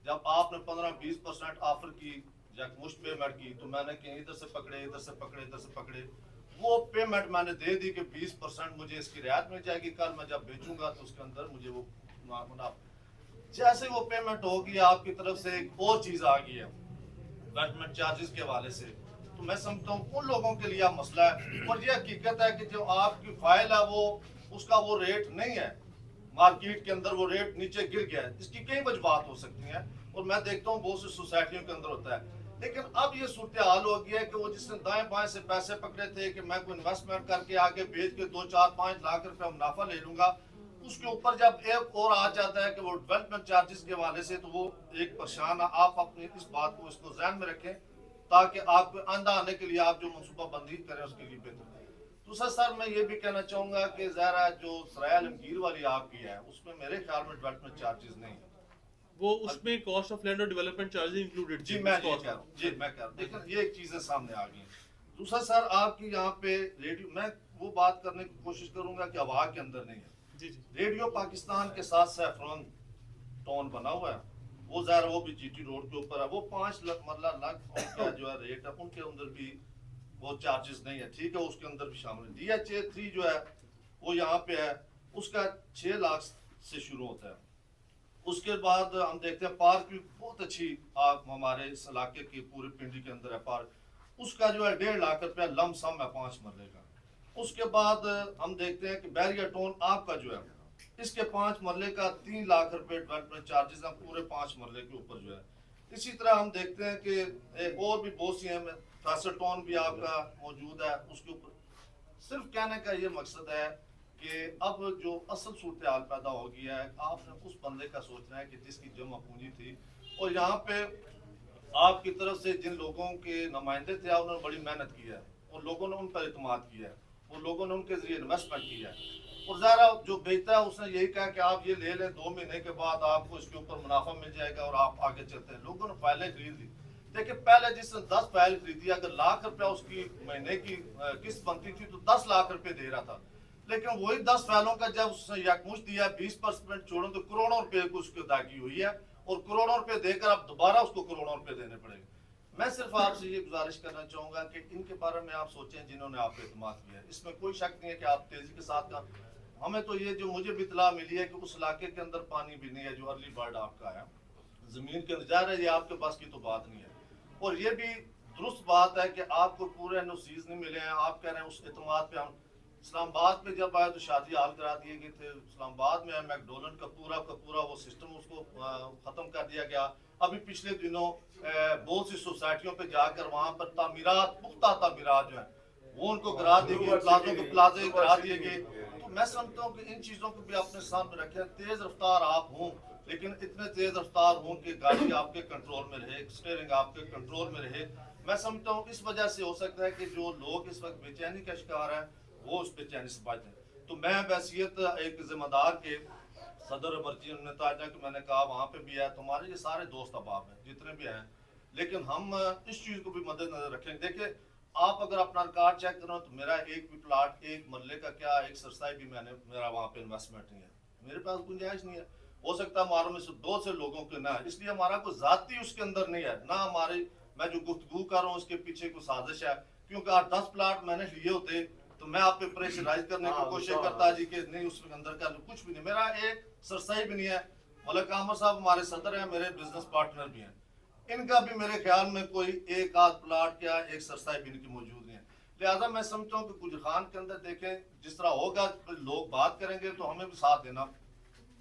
जब आपने 15-20% ऑफर की या मुश्त पेमेंट की तो मैंने कहीं इधर से पकड़े, इधर से पकड़े, इधर से पकड़े, वो पेमेंट मैंने दे दी कि 20% मुझे इसकी रियायत मिल जाएगी, कल मैं जब बेचूंगा तो उसके अंदर मुझे वो मुनाफा। जैसे वो पेमेंट होगी आपकी तरफ से एक और चीज़ आ गई है इन्वेस्टमेंट चार्जेस के हवाले से, तो मैं समझता हूँ उन लोगों के लिए मसला है। और ये हकीकत है कि जो आपकी फाइल है वो उसका वो रेट नहीं है, मार्केट के अंदर वो रेट नीचे गिर गया है। इसकी कई वजह हो सकती हैं और मैं देखता हूँ बहुत सी सोसाइटियों के अंदर होता है। लेकिन अब ये सूरत हाल हो गया है कि वो जिसने दाएं बाएं से पैसे पकड़े थे कि मैं कोई इन्वेस्टमेंट करके आगे बेच के 2-4-5 लाख रुपए मुनाफा ले लूंगा, उसके ऊपर जब एक और आ जाता है कि वो डेवलपमेंट चार्जेस के हवाले से, तो वो एक परेशान है। आप अपनी इस बात को इसको ध्यान में रखें ताकि आपको आंदा आने के लिए आप जो मनसूबा बंदी करें उसके लिए बेहतर। दूसरा सर मैं ये भी कहना चाहूंगा कि ज़रा जो सराय आलमगीर वाली आपकी है उसमें मेरे ख्याल में डेवलपमेंट चार्जेस नहीं है। वो उसमें कॉस्ट ऑफ लैंड और डेवलपमेंट चार्जेस इंक्लूडेड जी मैं ये कह रहा हूँ, जी मैं कह रहा हूँ, देखिए ये एक चीजें सामने आ गई हैं। दूसरा सर आपकी यहाँ पे रेडियो, मैं वो बात करने की कोशिश करूंगा कि हवा के अंदर नहीं है। जी जी रेडियो पाकिस्तान के साथ सैफरन टाउन बना हुआ है, वो ज़रा वो भी जीटी रोड के ऊपर है, वो 5 लाख उनका जो है रेट है, उनके अंदर भी वो चार्जेस नहीं है, ठीक है, उसके अंदर भी शामिल है। DHA 3 जो है वो यहाँ पे है, उसका 6 लाख से शुरू होता है। उसके बाद हम देखते हैं पार्क भी बहुत अच्छी आप हमारे इस इलाके की पूरे पिंडी के अंदर है पार्क, उसका जो है 1.5 लाख रुपया लमसम है 5 मरले का। उसके बाद हम देखते हैं कि बैरियर टाउन आपका जो है इसके 5 मरले का 3 लाख रुपए डेवलपमेंट चार्जेस हैं पूरे 5 मरले के ऊपर जो है। इसी तरह हम देखते हैं कि एक और भी बहुत सी हैं, फैसल टाउन भी आपका मौजूद है, उसके ऊपर सिर्फ कहने का ये मकसद है कि अब जो असल सूरत हाल पैदा हो गई है, आपने उस बंदे का सोचना है कि जिसकी जमा पूंजी थी और यहाँ पे आपकी तरफ से जिन लोगों के नुमाइंदे थे उन्होंने बड़ी मेहनत की है और लोगों ने उन पर इत्मीनान किया है और लोगों ने उनके जरिए इन्वेस्टमेंट किया है और ज़रा जो बेचता है उसने यही कहा कि आप ये ले लें, 2 महीने के बाद आपको इसके ऊपर मुनाफा मिल जाएगा और आप आगे चलते हैं। लोगों ने फाइलें खरीद ली, देखिए पहले जिसने 10 फाइल खरीदी अगर लाख रुपया उसकी महीने की किस्त बनती थी तो 10 लाख रुपए दे रहा था, लेकिन वही 10 फाइलों का जब उसने यकमुश्त दिया 20% छोड़ो तो करोड़ों रुपए को उसकी अदायगी हुई है और करोड़ों रुपए देकर अब दोबारा उसको करोड़ों रुपए देने पड़ेंगे। मैं सिर्फ आपसे ये गुजारिश करना चाहूंगा कि इनके बारे में आप सोचें जिन्होंने आप पे इत्मीनान किया है, इसमें कोई शक नहीं है कि आप तेजी के साथ का, हमें तो ये जो मुझे भी इत्तला मिली है कि उस इलाके के अंदर पानी भी नहीं है जो अर्ली बर्ड आपका है जमीन के अंदर जा रहा है, ये आपके पास की तो बात नहीं है। और ये भी दुरुस्त बात है कि आपको पूरे NOCs नहीं मिले हैं, आप कह रहे हैं उस इत्मीनान पे हम इस्लामाबाद में जब आए तो शादी हाल करा दिए गए थे, इस्लामाबाद में मैकडोनल्ड का पूरा वो सिस्टम उसको ख़त्म कर दिया गया। अभी पिछले दिनों बहुत सी सोसाइटियों पे जाकर वहाँ पर तामीरात पुख्ता तामीरात जो है वो उनको करा दी गई, प्लाजों के प्लाजे करा दिए गए। तो मैं समझता हूँ कि इन चीज़ों को भी अपने सामने रखें, तेज़ रफ्तार आप हों लेकिन इतने तेज़ रफ्तार हों कि गाड़ी आपके कंट्रोल में रहे, स्टीयरिंग आपके कंट्रोल में रहे। मैं समझता हूँ इस वजह से हो सकता है कि जो लोग इस वक्त बेचैनी का शिकार हैं वो उस बेचैनी से बचें। तो मैं बहसीत एक जिम्मेदार के सदर मर्जी ताजा कि मैंने कहा वहाँ पे भी है, तुम्हारे ये सारे दोस्त अहबाब हैं जितने भी हैं, लेकिन हम इस चीज़ को भी मद्देनजर रखें। देखिए आप अगर अपना रिकॉर्ड चेक करो तो मेरा एक भी प्लाट एक मरले का क्या एक सरसाई भी मेरा वहाँ पे इन्वेस्टमेंट नहीं है, मेरे पास गुंजाइश नहीं है। हो सकता है हमारे में से 2 से लोगों के ना है, इसलिए हमारा कोई जाती उसके अंदर नहीं है ना हमारी, मैं जो गुफ्तगू कर रहा हूँ उसके पीछे कोई साजिश है, क्योंकि 8-10 प्लाट मैंने लिए होते तो मैं आप पे प्रेशराइज करने की कोशिश करता जी कि नहीं उसके अंदर का कुछ भी नहीं, मेरा एक सरसाई भी नहीं है। मलिक अहमद साहब हमारे सदर हैं, मेरे बिजनेस पार्टनर भी हैं, इनका भी मेरे ख्याल में कोई एक आध प्लाट या एक सरसाई भी इनकी मौजूद नहीं है। लिहाजा मैं समझता हूँ कि गुजरान के अंदर देखें जिस तरह होगा लोग बात करेंगे तो हमें भी साथ देना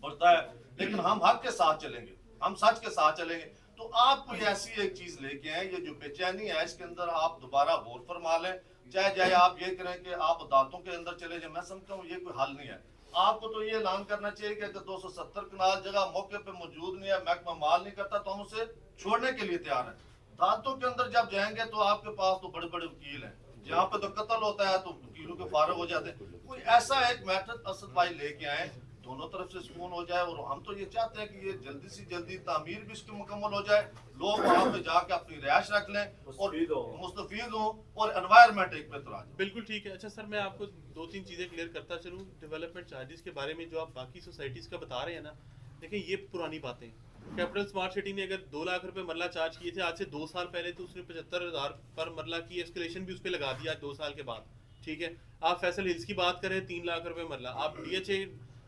पड़ता है, लेकिन हम हक के साथ चलेंगे, हम सच के साथ चलेंगे। तो आप कोई ऐसी एक चीज लेके आए, ये जो बेचैनी है इसके अंदर आप दोबारा गौर फरमा लें, चाहे आप ये करें कि आप अदालतों के अंदर चले जाए, मैं समझता हूँ ये कोई हल नहीं है। आपको तो ये ऐलान करना चाहिए कि अगर 270 कनाल जगह मौके पे मौजूद नहीं है, महकमा माल नहीं करता, तो हम उसे छोड़ने के लिए तैयार हैं। अदालतों के अंदर जब जाएंगे तो आपके पास तो बड़े बड़े वकील हैं, जहाँ पे तो कत्ल होता है तो वकीलों के फारग हो जाते हैं। कोई ऐसा एक मैटर असद भाई लेके आए, दोनों तरफ से सुकून हो जाए, और हम तो ये चाहते हैं कि ये जल्दी से जल्दी तामीर भी इसकी मुकम्मल हो जाए, लोग वहाँ पे जाके अपनी रिहाइश रख लें और मुस्तफीद हों और एनवायरनमेंट एक बेहतर आ जाए। बिल्कुल ठीक है। अच्छा सर, मैं आपको 2-3 चीज़ें क्लियर करता चलूँ। डेवलपमेंट चार्जेस के बारे में जो आप बाकी सोसाइटीज़ का बता रहे हैं ना, देखिए ये पुरानी बातें। कैपिटल स्मार्ट सिटी ने अगर 2 लाख रुपए मरला चार्ज किए थे आज से 2 साल पहले, तो उसने 75,000 पर मरला की एस्केलेशन भी उस पर लगा दिया 2 साल के बाद, ठीक है। आप फैसल हिल्स की बात करें 3 लाख रुपए मरला, आप DHA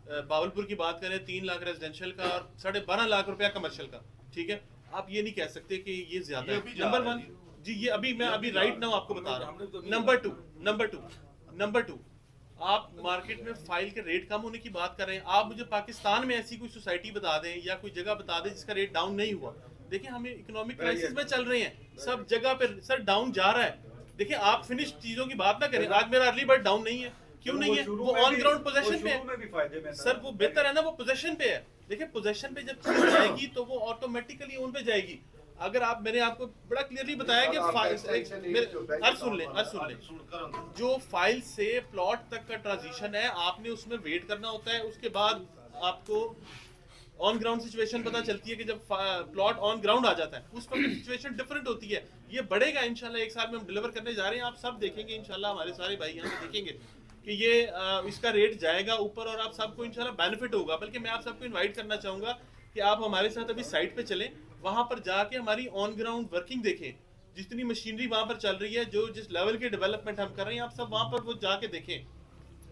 बावलपुर की बात करें 3 लाख रेजिडेंशियल का और 12.5 लाख रुपया कमर्शियल का, ठीक है। आप ये नहीं कह सकते कि ये ज्यादा है। नंबर 1 जी, ये अभी मैं अभी राइट नाउ आपको बता रहा हूँ। नंबर टू आप मार्केट में फाइल के रेट कम होने की बात कर रहे हैं। आप मुझे पाकिस्तान में ऐसी कोई सोसाइटी बता दें या कोई जगह बता दें जिसका रेट डाउन नहीं हुआ। देखिए हमें इकोनॉमिक क्राइसिस में चल रहे हैं, सब जगह पे सर डाउन जा रहा है। देखिए आप फिनिश चीजों की बात ना करें। आज मेरा अर्ली बर्ड डाउन नहीं है, क्यों नहीं है? वो ऑन ग्राउंड पोजीशन पे है सर, वो बेहतर है ना, वो पोजीशन पे है। देखिए पोजीशन पे जब चीज जाएगी तो वो ऑटोमेटिकली उन पे जाएगी। अगर आप, मैंने आपको बड़ा क्लियरली बताया कि आप फाइल extension नहीं, जो बैंक अर्ज सुन लें, अर्ज सुन लें, जो फाइल से प्लॉट तक का ट्रांजिशन है आपने उसमें वेट करना होता है। उसके बाद आपको ऑन ग्राउंड सिचुएशन पता चलती है कि जब प्लॉट ऑन ग्राउंड आ जाता है उस वक्त सिचुएशन डिफरेंट होती है। ये बढ़ेगा इंशाल्लाह, एक साल में हम डिलीवर करने जा रहे हैं, आप सब देखेंगे इंशाल्लाह, हमारे सारे भाई यहाँ पे देखेंगे कि ये इसका रेट जाएगा ऊपर और आप सबको इंशाल्लाह बेनिफिट होगा। बल्कि मैं आप सबको इन्वाइट करना चाहूँगा कि आप हमारे साथ अभी साइट पे चलें, वहाँ पर जाके हमारी ऑन ग्राउंड वर्किंग देखें, जितनी मशीनरी वहाँ पर चल रही है, जो जिस लेवल की डेवलपमेंट हम कर रहे हैं, आप सब वहाँ पर वो जाके देखें।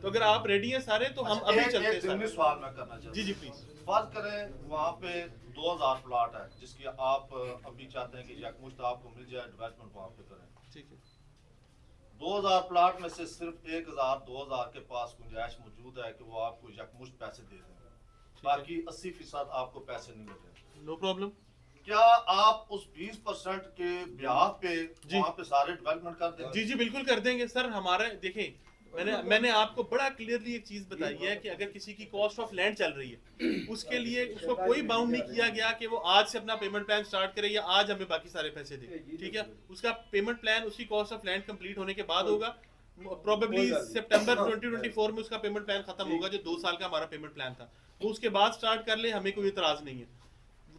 तो अगर आप रेडी हैं सारे तो हम अभी चलते हैं एक सवाल मैं करना चाहता हूं। जी जी प्लीज। फर्ज करें वहाँ पे 2000 प्लॉट है जिसकी आप अभी चाहते हैं कि यकमुश्त आपको मिल जाए, डेवलपमेंट वहाँ पे करें। ठीक है, 2000 प्लॉट में से सिर्फ 1000-2000 के पास गुंजाइश मौजूद है कि वो आपको यकमुश्त पैसे दे देंगे, बाकी 80% आपको पैसे नहीं मिल रहे। No problem. क्या आप उस 20% के ब्याज पे जी। वहाँ पे सारे डेवलपमेंट कर देंगे? जी जी बिल्कुल कर देंगे सर। हमारा देखें, मैंने आपको बड़ा क्लियरली एक चीज बताई है कि अगर किसी की कॉस्ट ऑफ लैंड चल रही है उसके लिए उसको कोई बाउंड नहीं किया गया कि वो आज से अपना पेमेंट प्लान स्टार्ट करे या आज हमें बाकी सारे पैसे दे। ठीक है, उसका पेमेंट प्लान उसकी कॉस्ट ऑफ लैंड कंप्लीट होने के बाद होगा। प्रोबेबली सितंबर 2024 में उसका पेमेंट प्लान खत्म होगा, जो 2 साल का हमारा पेमेंट प्लान था। वो उसके बाद स्टार्ट कर ले, हमें कोई इतराज नहीं है।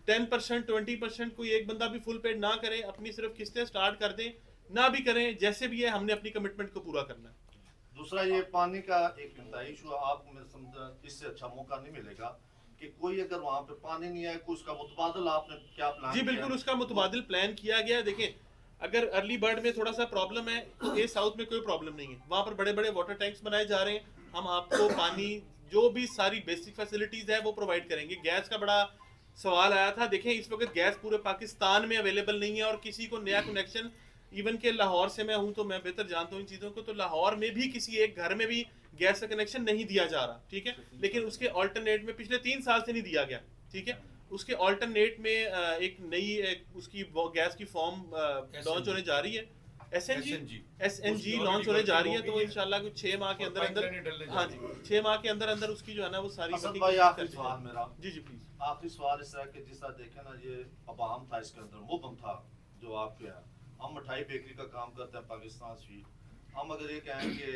10% 20% कोई एक बंदा भी फुल पेड ना करे, अपनी सिर्फ किस्तें स्टार्ट कर दें, ना भी करें, जैसे भी है हमने अपनी कमिटमेंट को पूरा करना है। दूसरा ये पानी का एक इंतहाई इशू है, आपको मैं समझा इससे अच्छा मौका नहीं मिलेगा कि कोई अगर वहाँ पे पानी नहीं आए, कोई उसका मुतबादल आपने क्या प्लान जी किया बिल्कुल, है? उसका मुतबादिल प्लान किया गया है। देखें, अगर अर्ली बर्ड में थोड़ा सा प्रॉब्लम है, ये साउथ में कोई प्रॉब्लम नहीं है। वहाँ पर बड़े बड़े वाटर टैंक्स बनाए जा रहे हैं, हम आपको पानी जो भी सारी बेसिक फैसिलिटीज है वो प्रोवाइड करेंगे। गैस का बड़ा सवाल आया था, देखें इस वक्त गैस पूरे पाकिस्तान में अवेलेबल नहीं है और किसी को नया कनेक्शन, इवन के लाहौर से मैं हूं तो मैं बेहतर जानता हूं इन चीज़ों को, तो लाहौर में भी किसी एक घर में भी गैस का कनेक्शन नहीं दिया जा रहा। ठीक है, लेकिन उसके ऑल्टरनेट में पिछले 3 साल से नहीं दिया गया। ठीक है, उसके ऑल्टरनेट में एक नई उसकी गैस की फॉर्म लॉन्च होने जा रही है, SNG लॉन्च होने जा रही है। तो इंशाल्लाह कुछ 6 माह के अंदर अंदर, हाँ जी 6 माह के अंदर अंदर उसकी जो है ना वो सारी असद working भाई, complete आखिरी कर दी सवाल जाएगी। मेरा, जी जी प्लीज। आखिरी सवाल इस तरह के जिस तरह देखे ना, ये अवाम था इसके अंदर, मुबम था जो आपके यहाँ। हम मिठाई बेकरी का काम करते हैं, पाकिस्तान स्वीट। हम अगर ये कहें कि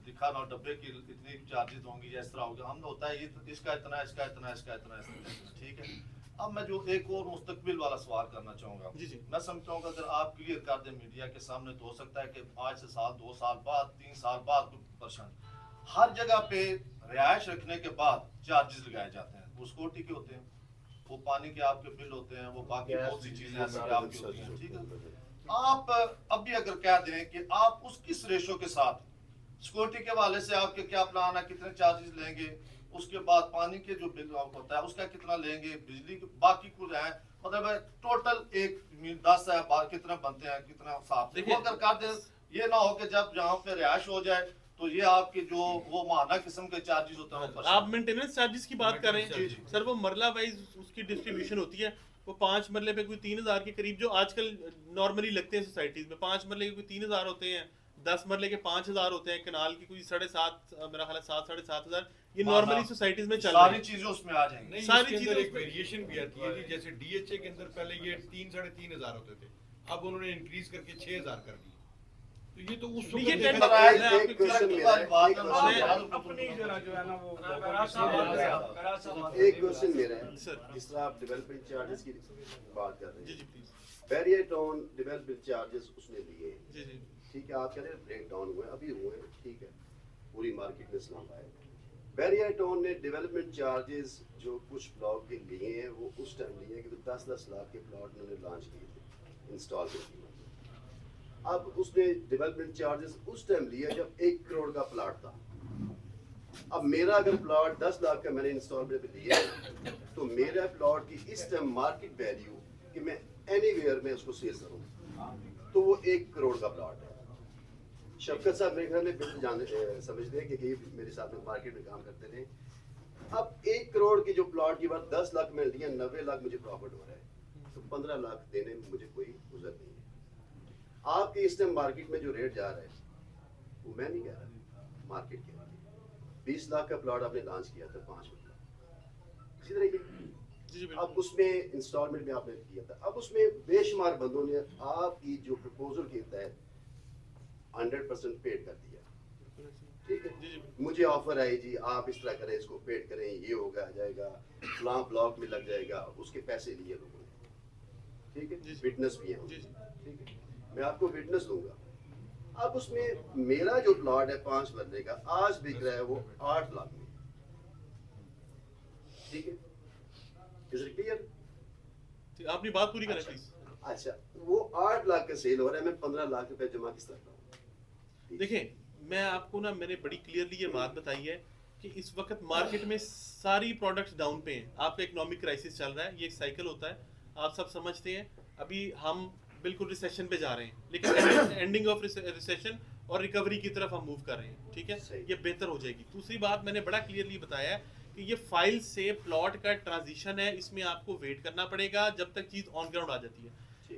दिखा ना डब्बे की इतनी चार्जेस होंगी या इस तरह होगा, हम होता है ये इसका इतना, इसका इतना, इसका इतना, ठीक है। अब मैं जो एक और मुस्तकबिल वाला सवाल करना चाहूँगा, जी जी। मैं समझता हूँ कि अगर आप क्लियर कर दें मीडिया के सामने, तो हो सकता है कि आज से साल 2 साल बाद 3 साल बाद परसेंट हर जगह पे रिहायश रखने के बाद चार्जेस लगाए जाते हैं। वो सिक्योरिटी के होते हैं, वो पानी के आपके बिल होते हैं, वो बाकी बहुत सी चीजें ऐसी आपकी होती हैं। ठीक है, आप अभी अगर कह दें कि आप उस किस रेशो के साथ सिक्योरिटी के हवाले से आपके क्या प्लान है, कितने चार्जेस लेंगे, उसके बाद पानी के जो बिल होता है उसका कितना लेंगे, बिजली के बाकी कुछ है, मतलब टोटल एक 10 है, कितना बनते हैं, कितना साफ से, वो अगर कर दें, ये ना हो कि जब जहाँ पे रिहायश हो जाए तो ये आपके जो वो माना किस्म के चार्जेस होते हैं। आप मेंटेनेंस चार्जेस की बात कर रहे हैं जी, जी। सर, वो मरला वाइज उसकी डिस्ट्रीब्यूशन होती है। वो 5 मरले पे कोई 3000 के करीब जो आजकल नॉर्मली लगते हैं सोसाइटीज में, 5 मरले के कोई 3000 होते हैं, 10 मरले के 5000 होते हैं, कनाल की कोई 7.5, मेरा ख्याल है 7-7.5 ये नॉर्मली सोसाइटीज में चल रही सारी है। चीजें उसमें आ जाएंगी। नहीं, सारी इसके अंदर चीजें एक उसमें- वेरिएशन भी आती है जी। जैसे DHA के अंदर पहले ये 3-3.5 हजार होते थे, अब उन्होंने इंक्रीज करके 6000 कर दिया। तो ये तो उस नहीं, ये वक्त टेंडर देखा- है। एक आपको क्वेश्चन मेरा है, एक क्वेश्चन अपनी जरा जो है ना वो एक क्वेश्चन मेरा है। सर जिस तरह आप डेवलपमेंट चार्जेस की बात कर रहे जी हैं, जी please. Barrier town development charges उसने लिए हैं। जी जी ठीक है, आप कह रहे हैं ब्रेक डाउन हुए, अभी हुए हैं, ठीक है, पूरी मार्केट में इस्लाम आए। बैरियर टाउन ने डेवलपमेंट चार्जेस जो कुछ ब्लॉक के लिए हैं वो उस टाइम लिए कि 10-10 लाख के प्लॉट उन्होंने लॉन्च किए थे इंस्टॉलमेंट की। अब उसने डेवलपमेंट चार्जेस उस टाइम लिया जब 1 करोड़ का प्लॉट था। अब मेरा अगर प्लॉट 10 लाख का मैंने इंस्टॉलमेंट पे लिया है, तो मेरा प्लॉट की इस टाइम मार्केट वैल्यू कि मैं एनीवेयर में उसको सेल करूँ तो वो 1 करोड़ का प्लॉट है। शफकत साहब मेरे घर में बिल्कुल समझते हैं कि ये मेरे साथ में मार्केट में काम करते थे। अब 1 करोड़ की जो प्लॉट की बात 10 लाख में लिया, 90 लाख मुझे प्रॉफिट हो रहा है, तो 15 लाख देने में मुझे कोई गुजर नहीं है। आपके इस टाइम मार्केट में जो रेट जा रहा है वो मैं नहीं कह रहा, मार्केट के 20 लाख का प्लॉट आपने लॉन्च किया था 5 मरला, इसी तरह जी, बिल्कुल। अब उसमें इंस्टॉलमेंट में आपने किया था, अब उसमें बेशुमार बंदों ने आपकी जो प्रपोजल के तहत 100% पेड कर दिया, ठीक है। जी, जी। मुझे ऑफर आई जी, आप इस तरह करें, इसको पेड करें, ये होगा जाएगा, फलां ब्लॉक में लग जाएगा, उसके पैसे लिए लोगों ने, ठीक है। जी, जी। विटनेस भी है, जी, जी। ठीक है, मैं आपको विटनेस दूंगा। अब उसमें मेरा जो प्लॉट है 5 मरले का, आज बिक रहा है वो 8 लाख में, ठीक है। Is it clear? ठीक, अपनी बात पूरी करें प्लीज। अच्छा, वो 8 लाख का सेल हो रहा है, मैं 15 लाख रुपए जमा किस तरह करूं? देखें, मैं आपको ना, मैंने बड़ी क्लियरली ये बात बताई है कि इस वक्त मार्केट में सारी प्रोडक्ट्स डाउन पे हैं। आपका इकोनॉमिक क्राइसिस चल रहा है, ये एक साइकिल होता है, आप सब समझते हैं। अभी हम बिल्कुल रिसेशन पे जा रहे हैं, लेकिन एंडिंग ऑफ रिसेशन और रिकवरी की तरफ हम मूव कर रहे हैं, ठीक है। सही। ये बेहतर हो जाएगी। दूसरी बात मैंने बड़ा क्लियरली बताया है कि ये फाइल से प्लॉट का ट्रांजिशन है, इसमें आपको वेट करना पड़ेगा जब तक चीज़ ऑन ग्राउंड आ जाती है।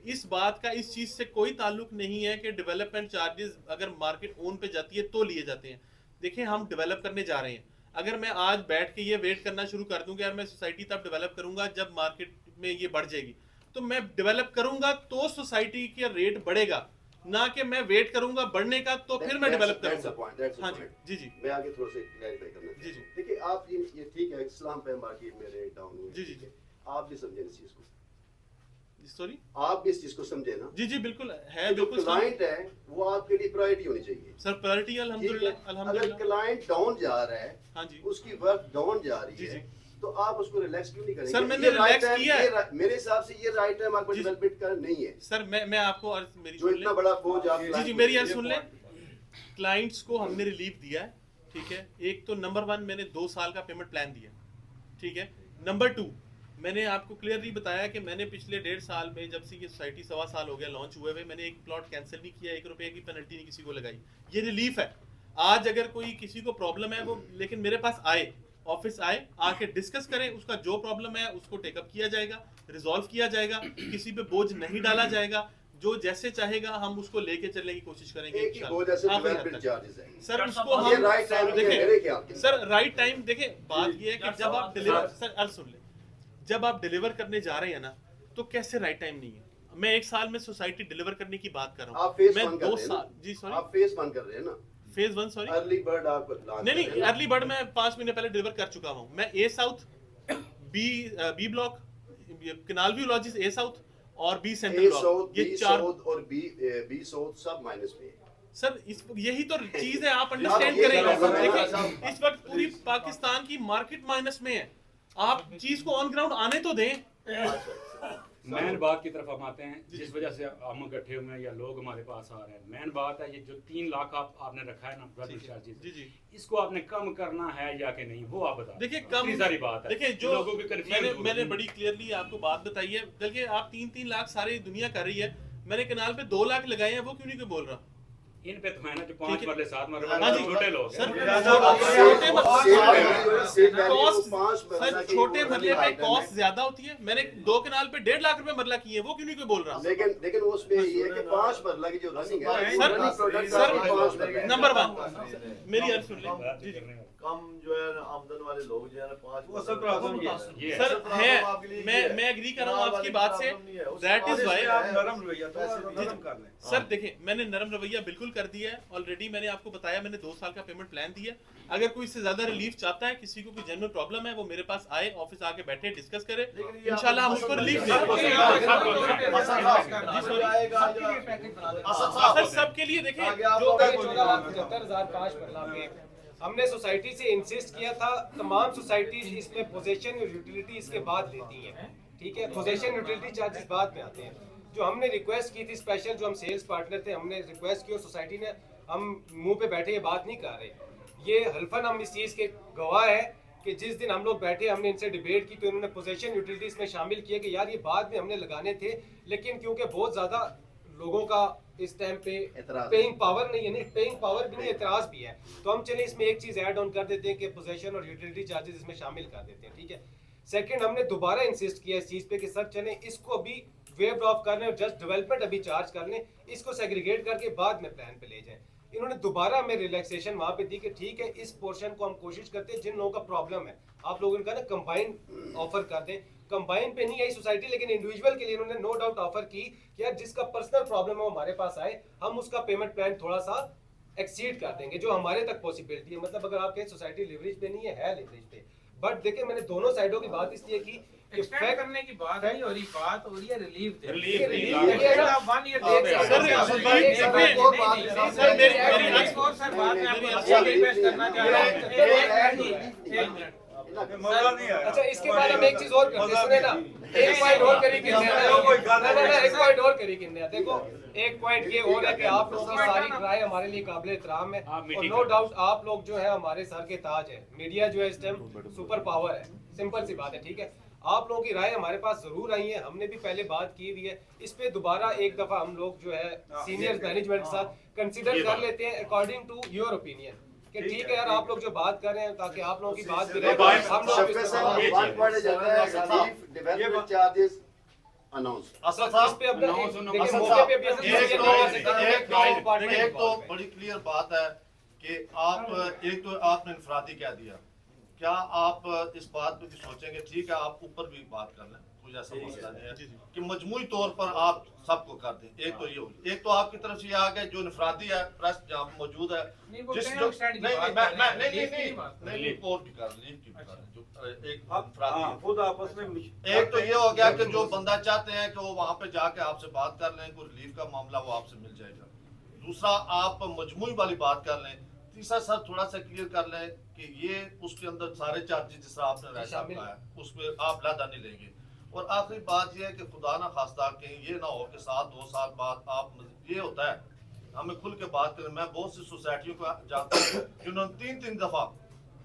इस बात का इस चीज़ से कोई ताल्लुक नहीं है कि डेवलपमेंट चार्जेस अगर मार्केट ओन पे जाती है तो लिए जाते हैं। देखिए, हम डेवलप करने जा रहे हैं। अगर मैं आज बैठ के ये वेट करना शुरू कर दूं कि यार मैं सोसाइटी तब डेवलप करूंगा जब मार्केट में ये बढ़ जाएगी, तो मैं डेवलप करूंगा तो सोसाइटी का रेट बढ़ेगा, ना कि मैं वेट करूंगा बढ़ने का तो फिर मैं डेवलप करूंगा। हाँ जी, जी जी। मैं आगे थोड़ा सा क्लैरिफाई करना जी, जी। देखिए, आप ये ठीक है, इस्लाम पे मार्केट में रेट डाउन हुए, जी, जी, ठीक है। आप भी समझे इस चीज को, सॉरी, आप भी इस चीज को समझे ना। जी जी बिल्कुल है, जो बिल्कुल क्लाइंट है वो आपके लिए प्रायोरिटी होनी चाहिए सर। प्रायोरिटी ठीक है? अल्हम्दुलिल्लाह, अगर अल्हम्दुलिल्लाह। क्लाइंट डाउन जा रहा है, हाँ जी, उसकी वर्क डाउन जा रही जी, है, जी। तो आप उसको रिलैक्स क्यों नहीं करेंगे? सर, मैंने ये right relax time- किया है। ये मेरे हिसाब से ये राइट टाइम आपको जी, जी। डेवलपमेंट का नहीं है। सर मैं आपको अर्ज मेरी जो सुन इतना लें। बड़ा बोझ आप जी जी, मेरी अर्ज सुन लें। क्लाइंट्स को हमने रिलीफ दिया है, ठीक है। एक तो नंबर 1 मैंने 2 साल का पेमेंट प्लान दिया, ठीक है। नंबर 2 मैंने आपको क्लियरली बताया कि मैंने पिछले 1.5 साल में, जब से ये सोसाइटी 1.25 साल हो गया लॉन्च हुए हुए, मैंने एक प्लॉट कैंसिल नहीं किया, 1 रुपए की पेनल्टी नहीं किसी को लगाई। ये रिलीफ है। आज अगर कोई किसी को प्रॉब्लम है, वो लेकिन मेरे पास आए, ऑफिस आए, आके डिस्कस करें, उसका जो प्रॉब्लम है उसको टेकअप किया जाएगा, रिजॉल्व किया जाएगा, किसी पे बोझ नहीं डाला जाएगा। जो जैसे चाहेगा हम उसको लेके चलने की कोशिश करेंगे एक ही बोझ ऐसे इंशाल्लाह। डेवलपमेंट चार्जेस है। सर उसको ये हम राइट टाइम नहीं है मेरे ख्याल देखिए से। सर, राइट टाइम देखिए, बात ये है कि जब आप डिलीवर, सर अर्ज सुन ले, जब आप डिलीवर करने जा रहे हैं ना, तो कैसे राइट टाइम नहीं है? मैं 1 साल में सोसाइटी डिलीवर करने की बात कर रहा आप हूँ। फेज मैं 1 कर 2 रहे हैं साल, ना? जी सॉरी, आप फेज 1 कर रहे हैं ना? फेज 1 सॉरी, अर्ली बर्ड आप launch नहीं कर रहे हैं ना? अर्ली बर्ड मैं 5 महीने पहले डिलीवर कर चुका हूँ। मैं ए साउथ, बी ब्लॉक, कनाल व्यू लॉजिस ए साउथ और बी सेंट्रल ए ब्लॉक, साउथ, ये बी 4। साउथ और बी साउथ सब माइनस में है। सर यही तो चीज है, आप अंडरस्टैंड ये करें। सब- देखिए, इस वक्त पूरी पाकिस्तान की मार्केट माइनस में है, आप चीज को ऑन ग्राउंड आने तो दें। मेन बात की तरफ हम आते हैं, जिस वजह से हम इकट्ठे हुए हैं या लोग हमारे पास आ रहे हैं। मेन बात है ये जो 3 लाख आपने रखा है ना डेवलपमेंट चार्जेस, जी जी, इसको आपने कम करना है या कि नहीं, वो आप बता। देखिए कम, इतनी सारी बात है, देखिए जो लोगों की confusion मैंने होगी। बड़ी क्लियरली आपको बात बताई है। देखिए आप 3-3 लाख सारी दुनिया कर रही है, मैंने कनाल पे 2 लाख लगाए हैं, वो क्यों नहीं कोई बोल रहा? इन पे तो है ना जो 5 ठीक है। मरले 7 मरले हाँ वाले जी। छोटे लोग सर, हैं। छोटे कॉस्ट छोटे मरले पे कॉस्ट ज्यादा होती है। मैंने 2 कनाल पे 1.5 लाख रुपए मरला किए, वो क्यों नहीं कोई बोल रहा? लेकिन उसमें ये है कि 5 मरला की जो रनिंग है, सर, running product सर, का 5 मरला है। नंबर 1 मेरी अर्ज सुन लें। जी जी कम जो है ना आमदन वाले लोग जो है ना 5 वो सब प्रॉब्लम ये सर है, मैं एग्री कर रहा हूँ आपकी बात से। दैट इज वाई आप नरम रवैया थोड़ा नरम कर लें। सर देखिए, मैंने नरम रवैया बिल्कुल कर दिया है ऑलरेडी। मैंने आपको बताया मैंने 2 साल का पेमेंट प्लान दिया। अगर कोई इससे ज्यादा रिलीफ चाहता है, किसी को कोई जेन्युइन प्रॉब्लम है, वो मेरे पास आए, ऑफिस आके बैठे, डिस्कस करे, इंशाल्लाह हम उसको रिलीफ देंगे। सर सबके लिए देखिए, जो 14,75,000 पे हमने सोसाइटी से इंसिस्ट किया था, तमाम सोसाइटी इसमें पोजेशन और यूटिलिटी इसके बाद लेती हैं, ठीक है। पोजेशन यूटिलिटी चार्जेस बाद में आते हैं। जो हमने रिक्वेस्ट की थी स्पेशल, जो हम सेल्स पार्टनर थे, हमने रिक्वेस्ट की और सोसाइटी ने, हम मुंह पे बैठे ये बात नहीं कर रहे। ये हल्फन हम इस चीज़ के गवाह है कि जिस दिन हम लोग बैठे, हमने इनसे डिबेट की तो इन्होंने पोजेशन यूटिलिटीज में शामिल किया कि यार ये बाद में हमने लगाने थे, लेकिन क्योंकि बहुत ज़्यादा लोगों का इस टाइम पे पेइंग पावर नहीं है, नहीं पेइंग पावर भी नहीं, एतराज भी है, तो हम चले इसमें एक चीज़ ऐड ऑन कर देते हैं कि पोजेशन और यूटिलिटी चार्जेस इसमें शामिल कर देते हैं, ठीक है। सेकंड, हमने दोबारा इंसिस्ट किया इस चीज़ पे कि सर चलें इसको अभी वेव ऑफ कर लें और जस्ट डेवलपमेंट अभी चार्ज कर लें, इसको सेग्रीगेट करके बाद में प्लान पे ले जाएं। इन्होंने दोबारा हमें रिलैक्सेशन वहाँ पे दी कि ठीक है इस पोर्शन को हम कोशिश करते हैं, जिन लोगों का प्रॉब्लम है आप लोगों का ना कंबाइन ऑफर कर दें। कंबाइन पे नहीं आई सोसाइटी, लेकिन इंडिविजुअल के लिए इन्होंने नो डाउट ऑफर की कि यार जिसका पर्सनल प्रॉब्लम है वो हमारे पास आए, हम उसका पेमेंट प्लान थोड़ा सा एक्सीड कर देंगे जो हमारे तक पॉसिबिलिटी है। मतलब अगर आपके सोसाइटी लिवरेज पे नहीं है लिवरेज पे, बट देखिए मैंने दोनों साइडों की बात इसलिए की कि एक्सटेंड करने की बात नहीं हो रही, बात हो रही है रिलीफ देने की। रिलीफ आप 1 ईयर देख सकते सर, हैं। सर, भाई, नहीं, सर, नहीं, वो नहीं, बात नहीं, नहीं, सर, मेरी- मेरी मेरी- एक और सर बात मैं आपको मेरी- अच्छी रिक्वेस्ट करना चाह रहा हूँ। एक मिनट। मजा नहीं आया। अच्छा इसके बाद हम एक चीज और करते हैं, सुने ना, एक पॉइंट और करी किन्ने एक पॉइंट और करी किन्ने देखो, एक पॉइंट ये और है कि आप लोगों की सारी राय हमारे लिए काबिल एहतराम है और नो डाउट आप लोग जो है हमारे सर के ताज है। मीडिया जो है इस टाइम सुपर पावर है, सिंपल सी बात है, ठीक है। आप लोगों की राय हमारे पास जरूर आई है, हमने भी पहले बात की हुई है, इस पे दोबारा एक दफा हम लोग जो है सीनियर मैनेजमेंट के साथ कंसीडर कर लेते हैं अकॉर्डिंग टू योर ओपिनियन कि ठीक है यार आप लोग जो बात कर रहे हैं ताकि आप लोगों की बात भी रहे, हम लोग शफे साहब, one point है जाता है relief development charges announced. Asad इस साहब, पे अपने देखिए असद मौके पे भी हम साहब, decision नहीं कर सकते, हमें क्लाइंट एक डिपार्टमेंट तो बड़ी क्लियर बात है कि आप एक तो आपने इंफरादी कह दिया, क्या आप इस बात पे भी सोचेंगे, ठीक है आप ऊपर भी बात कर लें, कोई ऐसा मसला नहीं है कि मजमूई तौर पर आप सबको कर दें। एक तो ये होगी, एक तो आपकी तरफ से ये आ गया जो इंफरादी है प्रेस जहाँ मौजूद है नहीं, वो जिस कहीं जो extent की नहीं बात नहीं कर रहे हैं, नहीं relief की बात कर नहीं नहीं और भी कर लीव की भी कर जो एक अब इंफरादी है। खुद आपस में एक तो ये हो गया कि जो बंदा चाहते हैं कि वो वहां पे जाके आपसे बात कर लें, कोई रिलीफ का मामला वो आपसे मिल जाएगा। दूसरा आप मजमूई वाली बात कर लें। तीसरा सर थोड़ा सा क्लियर कर लें कि ये उसके अंदर सारे चार्जेस जिस तरह आपने राय साहब कहा है उसमें आप लादा नहीं लेंगे। और आखिरी बात ये है कि खुदा ना खास्ता कहीं ये ना हो कि 2 साल बाद आप ये होता है, हमें खुल के बात करें। मैं बहुत सी सोसाइटियों को जानता हूँ जिन्होंने 3 दफा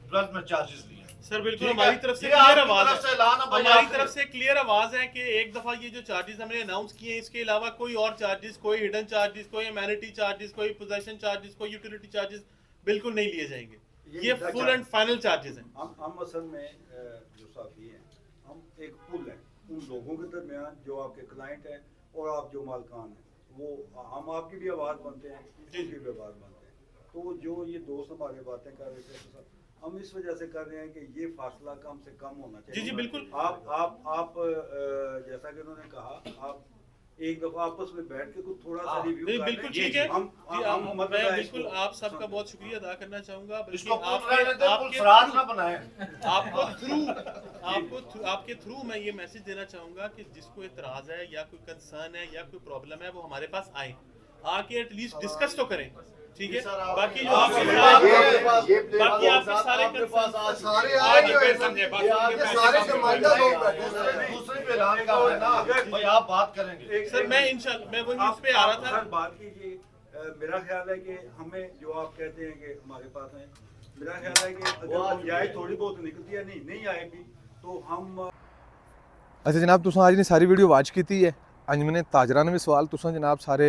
डेवलपमेंट चार्जेस लिए। सर बिल्कुल ठीक है? हमारी तरफ से ये क्लियर आपकी आवाज तरफ से ऐलान है है, भाई, हमारी आपने- तरफ से क्लियर आवाज है कि एक दफा ये जो चार्जेस हमने अनाउंस किए हैं इसके अलावा कोई और चार्जेस, कोई हिडन चार्जेस, कोई अमेनिटी चार्जेस, कोई पोजेशन चार्जेस, कोई यूटिलिटी चार्जेस बिल्कुल नहीं लिए जाएंगे। ये फुल एंड फाइनल चार्जेस हैं। हम असल में जो साफी हैं, हम एक पुल है उन लोगों के दरमियान जो आपके क्लाइंट हैं और आप जो मालकान हैं, वो हम आपकी भी आवाज़ बनते हैं, उनकी भी आवाज़ बनते हैं। तो जो ये दोस्त हमारे बातें कर रहे थे तो हम इस वजह से कर रहे हैं कि ये फासला कम से कम होना चाहिए। जी जी बिल्कुल। आप जैसा कि उन्होंने कहा, आप एक दफा आपस में बैठ के कुछ थोड़ा सा रिव्यू नहीं कर बिल्कुल लें। ठीक है। हम मैं बिल्कुल आप सबका बहुत शुक्रिया अदा करना चाहूंगा। इसको फराज ना बनाए। आपके थ्रू मैं ये मैसेज देना चाहूंगा कि जिसको इतराज है या कोई कंसर्न है या कोई प्रॉब्लम है वो हमारे पास आए, आके एटलीस्ट डिस्कस तो करें, ठीक है। बाकी जो बाकी आपके सारे कंसर्न सारे आए जो है समझे, बात ये सारे नुमाइंदा लोग बैठे हैं। दूसरे पे ऐलान कर रहे हैं ना भाई आप बात करेंगे। सर मैं इंशाल्लाह मैं वही उस पे आ रहा था। सर बात कीजिए, मेरा ख्याल है कि हमें जो आप कहते हैं कि हमारे पास है, मेरा ख्याल है कि अगर गुंजाइश थोड़ी बहुत निकलती है, नहीं आएगी तो हम अच्छा जनाब, तुसां अज ने सारी वीडियो वाच की है। अंजमने ताजरा ने भी सवाल तुसां जनाब सारे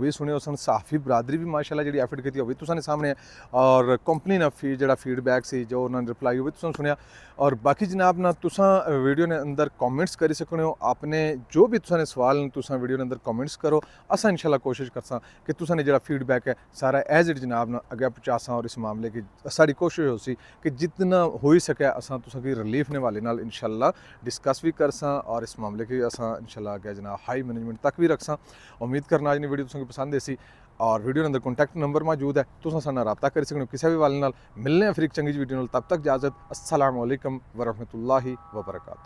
भी सुने उसन, सहाफ़ी बरादरी भी माशाल्लाह जी एफर्ट की भी तुसां ने सामने, और कंपनी ने जो फीडबैक से जो उन्होंने रिप्लाई भी तुसां सुनिया। और बाकी जनाब ना तुसां वीडियो ने अंदर कमेंट्स करी सकने हो, आपने जो भी तुसां ने सवाल न तुसां वीडियो ने अंदर कमेंट्स करो, असां इंशाल्लाह कोशिश करसां कि तुसां ने जो फीडबैक है सारा एज इट जनाब ना अगे पहुँचासां। और इस मामले की सारी कोशिश हो सी कि जितना हो सके असां तुसां की रिलीफ ने वाले नाल इंशाल्लाह डिस्कस भी करसां और इस मामले की असां इंशाल्लाह अगे जनाब हाई मैनेजमेंट तक भी रखसां। उम्मीद करना अज दी वीडियो तुसां पसंद आई और वीडियो के अंदर कॉन्टैक्ट नंबर मौजूद है, तुसां साडे नाल राबता कर सकते हो किसी भी वाले नाल। मिलने फिर एक चंगी वीडियो नाल, तब तक इजाजत। अस्सलाम वालेकुम व रहमतुल्लाहि व बरकातहू।